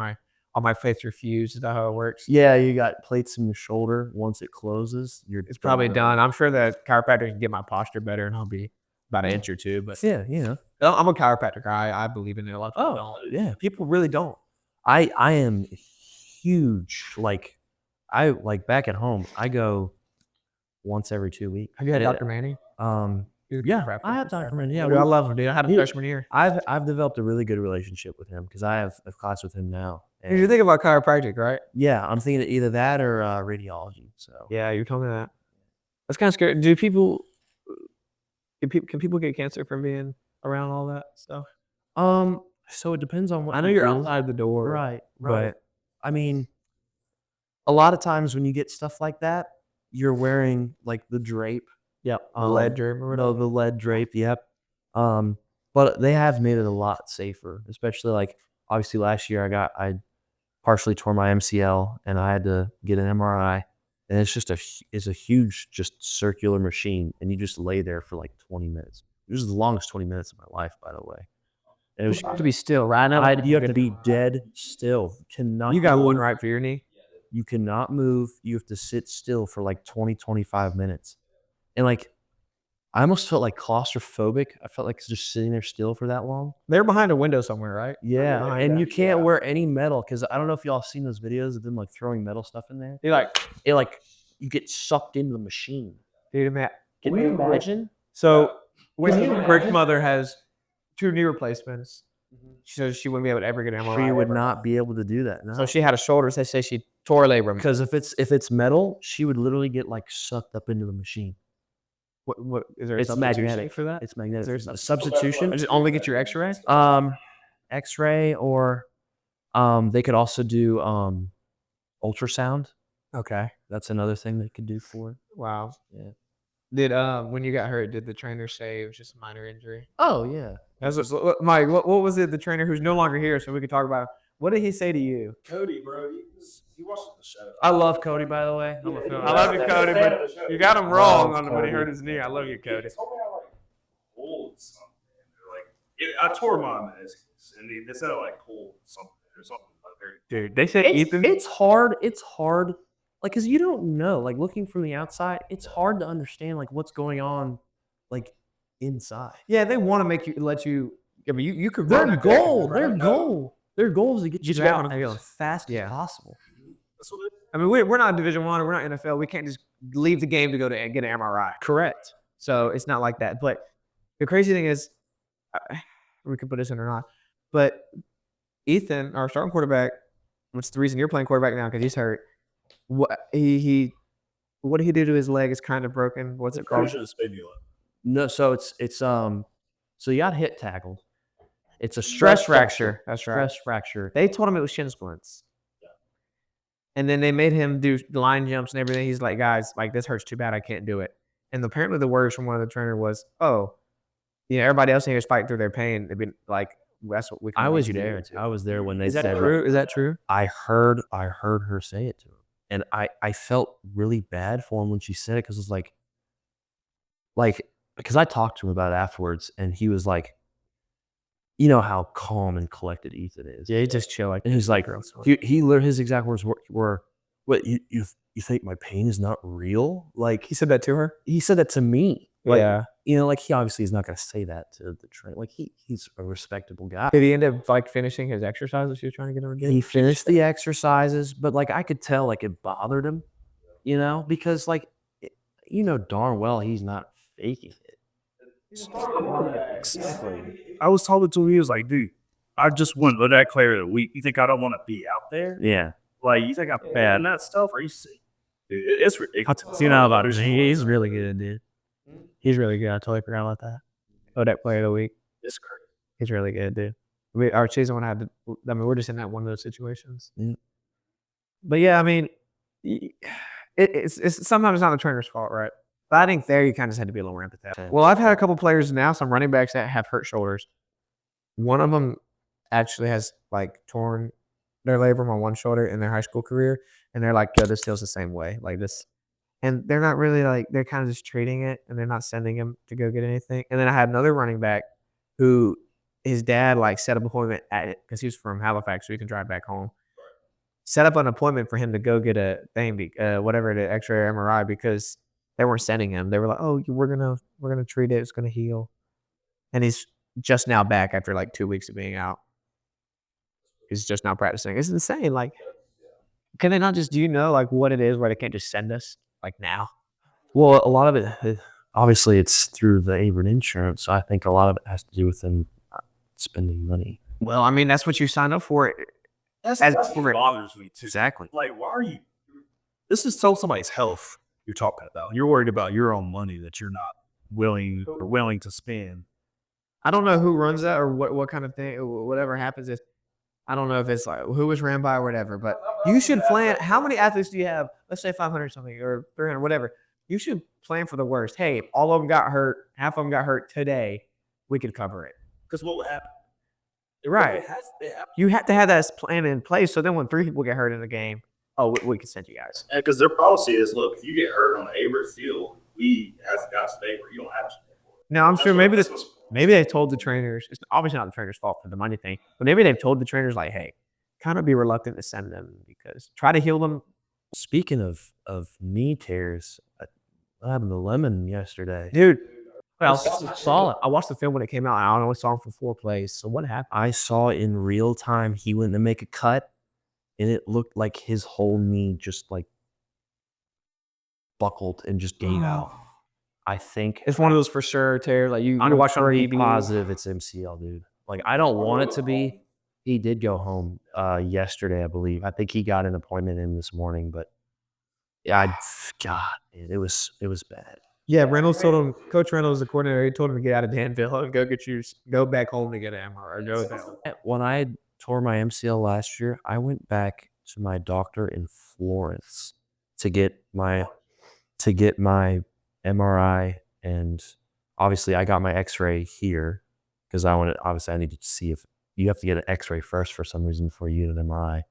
all my plates are fused. Is that how it works? Yeah, you got plates in your shoulder. Once it closes, It's probably done. I'm sure the chiropractor can get my posture better, and I'll be about an inch or two. But Yeah, you know. I'm a chiropractor guy. I believe in it. A lot of people don't. Yeah, people really don't. I am huge. Like back at home, I go once every 2 weeks. Have you had Dr. Manning? Yeah, I have Dr. Manning. Yeah, Dude, I love him, dude. I had him freshman year. I've developed a really good relationship with him because I have a class with him now. Dude, you're thinking about chiropractic, right? Yeah, I'm thinking either that or radiology. So Yeah, you told me that. That's kind of scary. Do people? Can people get cancer from being around all that stuff? so it depends on what I know you you're do. outside the door, Right. but I mean, a lot of times when you get stuff like that, you're wearing like the drape. yep, the lead germ or whatever. No, the lead drape. Yep. But they have made it a lot safer, especially like obviously last year I partially tore my MCL and I had to get an MRI, and it's a huge just circular machine, and you just lay there for like 20 minutes. It was the longest 20 minutes of my life, by the way. And it was You have to be still, right? you have to be dead still. You got one right for your knee. You cannot move. You have to sit still for like 20, 25 minutes. And like, I almost felt like claustrophobic. I felt like just sitting there still for that long. They're behind a window somewhere, right? Yeah. Behind And that, you can't wear any metal because I don't know if y'all seen those videos of them like throwing metal stuff in there. You're like, You get sucked into the machine. dude, Matt. Can you imagine? So, Rick's mother has 2 knee replacements. She says she wouldn't be able to ever get an MRI. She would not be able to do that. No. So she had a shoulder. They say she tore a labrum. Because if it's metal, she would literally get like sucked up into the machine. What is there? A It's substitution magnetic for that. It's magnetic. There's A substitution. Just only get your X-ray. X-ray or they could also do ultrasound. Okay. That's another thing they could do for it. Wow. Yeah. Did when you got hurt, did the trainer say it was just a minor injury? Oh yeah. Mike, what was it? The trainer who's no longer here, so we could talk about. What did he say to you? Cody, bro, he watched the show. I love Cody, by the way. I love you, Cody, but you got him wrong on when he hurt his knee. I love you, Cody. They told me I like pulled something. They're like, I tore my meniscus, and they said I like pulled something or something. Dude, they said Ethan. It's hard. It's hard. Like, cause you don't know. Like, looking from the outside, it's hard to understand like what's going on, like inside. Yeah, they want to make you let you. I mean, you could. Their run goal. Their Their goal is to get Get you you out out as fast as Yeah. possible. That's what it is. I mean, we're not Division I. We're not NFL. We can't just leave the game to go to get an MRI. Correct. So it's not like that. But the crazy thing is, we can put this in or not, but Ethan, our starting quarterback, which is the reason you're playing quarterback now because he's hurt. What what did he do to his leg? It's kind of broken. What's it called? No, so it's so you got hit tackled. It's a stress fracture. That's right. Stress fracture. They told him it was shin splints. And then they made him do line jumps and everything. He's like, guys, like this hurts too bad. I can't do it. And apparently the words from one of the trainer was, oh, everybody else in here is fighting through their pain. They've been like, that's what we can I make was you do. there. I was there when they Is that said true? Is that true? I heard her say it to him, and I felt really bad for him when she said it because it's like because I talked to him about it afterwards, and he was like, you know how calm and collected Ethan is. Yeah, he just chill like. And he's like, he literally his exact words were, "What you think my pain is not real?" Like He said that to her. he said that to me. Like, Yeah. like he obviously is not going to say that to the trainer. Like he's a respectable guy. Did he end up like finishing his exercises she was trying to get him to do? He finished the exercises, but like I could tell like it bothered him, because like darn well he's not faking it. I was talking to him. He was like, "Dude, I just won the that player of the week. You think I don't want to be out there? Yeah. Like, you think I'm bad in that stuff? Are you sick? Dude, it's ridiculous." About it. He's really good, dude. He's really good. I totally forgot about that. Oh, that player of the week. It's crazy. He's really good, dude. Our season one had to, we're just in that one of those situations. Yeah. But yeah, I mean, it's sometimes not the trainer's fault, right? But I think there you kind of just had to be a little empathetic. Well, I've had a couple players now, some running backs that have hurt shoulders. One of them actually has like torn their labrum on one shoulder in their high school career, and they're like, "Yo, this feels the same way, like this." And they're not really like they're kind of just treating it, and they're not sending him to go get anything. And then I had another running back who his dad like set up an appointment at it because he was from Halifax, so he can drive back home. Set up an appointment for him to go get a thing, whatever the X-ray or MRI, because they weren't sending him. They were like, "Oh, we're gonna treat it. It's gonna heal," and he's just now back after like 2 weeks of being out. He's just now practicing. It's insane. Like, can they not just like what it is where they can't just send us like now? Well, a lot of it, obviously, it's through the Avon insurance. So I think a lot of it has to do with them spending money. Well, I mean, that's what you signed up for. That's what bothers me too. Exactly. Like, why are you? This is so somebody's health you're talking about. You're worried about your own money that you're not willing to spend. I don't know who runs that or what kind of thing. Whatever happens is, I don't know if it's like who was ran by or whatever. But you should plan. How many athletes do you have? Let's say 500 something or 300, whatever. You should plan for the worst. Hey, if all of them got hurt, half of them got hurt today, we could cover it. Because what would happen? Right. You have to have that plan in place. So then when 3 people get hurt in the game, we can send you guys. Because their policy is, look, if you get hurt on the Abrams field, we as a guys today where you don't have to. Now I'm sure maybe they told the trainers. It's obviously not the trainers' fault for the money thing, but maybe they've told the trainers like, hey, kind of be reluctant to send them because try to heal them. Speaking of knee tears, what happened to Lemon yesterday? Dude, I saw it. I watched the film when it came out. I only saw him for 4 plays. So what happened? I saw in real time he went to make a cut, and it looked like his whole knee just like buckled and just gave out. I think It's one of those for sure tears. Like you I'm watch on pretty TV. positive it's MCL, dude. Like I don't want it to be. He did go home yesterday, I believe. I think he got an appointment in this morning, but yeah, God, it was bad. Yeah, Reynolds told him. Coach Reynolds, the coordinator, he told him to get out of Danville and go back home to get an MRI. When I tore my MCL last year, I went back to my doctor in Florence to get my MRI, and obviously I got my X-ray here because I needed to see if you have to get an X-ray first for some reason before you get an MRI.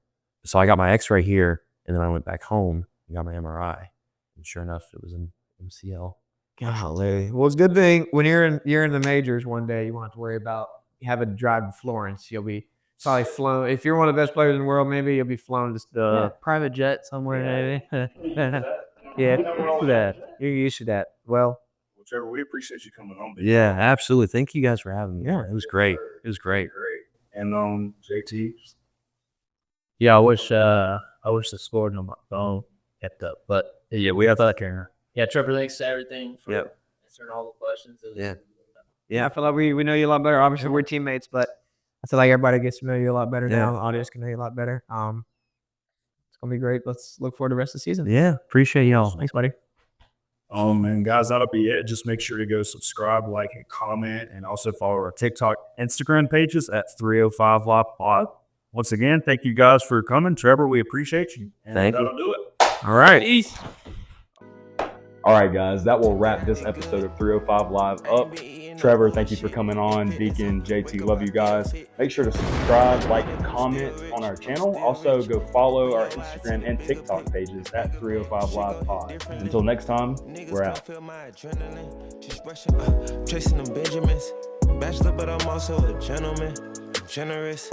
So I got my X-ray here, and then I went back home and got my MRI, and sure enough, it was an MCL. Golly. Well, it's a good thing when you're in the majors one day, you won't have to worry about having to drive to Florence. You'll be probably flown. If you're one of the best players in the world, maybe you'll be flown to the Private jet somewhere, maybe. Yeah, you're used to that. Well, Trevor, we appreciate you coming on. Yeah, absolutely. Thank you guys for having me. Yeah, it was great. It was great. And JT. Yeah, I wish the scoring on my phone kept up, but yeah, we have that camera. Yeah, Trevor, thanks to everything. Yep. answering all the questions. Yeah. Yeah, I feel like we know you a lot better. Obviously, we're teammates, but I feel like everybody gets to know you a lot better now. The audience can know you a lot better. It's gonna be great. Let's look forward to the rest of the season. Yeah. Appreciate y'all. Thanks, buddy. And guys, that'll be it. Just make sure to go subscribe, like, and comment, and also follow our TikTok, Instagram pages at 305 Live Pod. Once again, thank you guys for coming. Trevor, we appreciate you. And Thank you. that'll do it. All right. Peace. All right, guys, that will wrap this episode of 305 Live up. Trevor, thank you for coming on. Deacon, JT, love you guys. Make sure to subscribe, like, and comment on our channel. Also, go follow our Instagram and TikTok pages at 305 Live Pod. Until next time, we're out. Chasing them Benjamins. Bachelor, but I'm also a gentleman. Generous.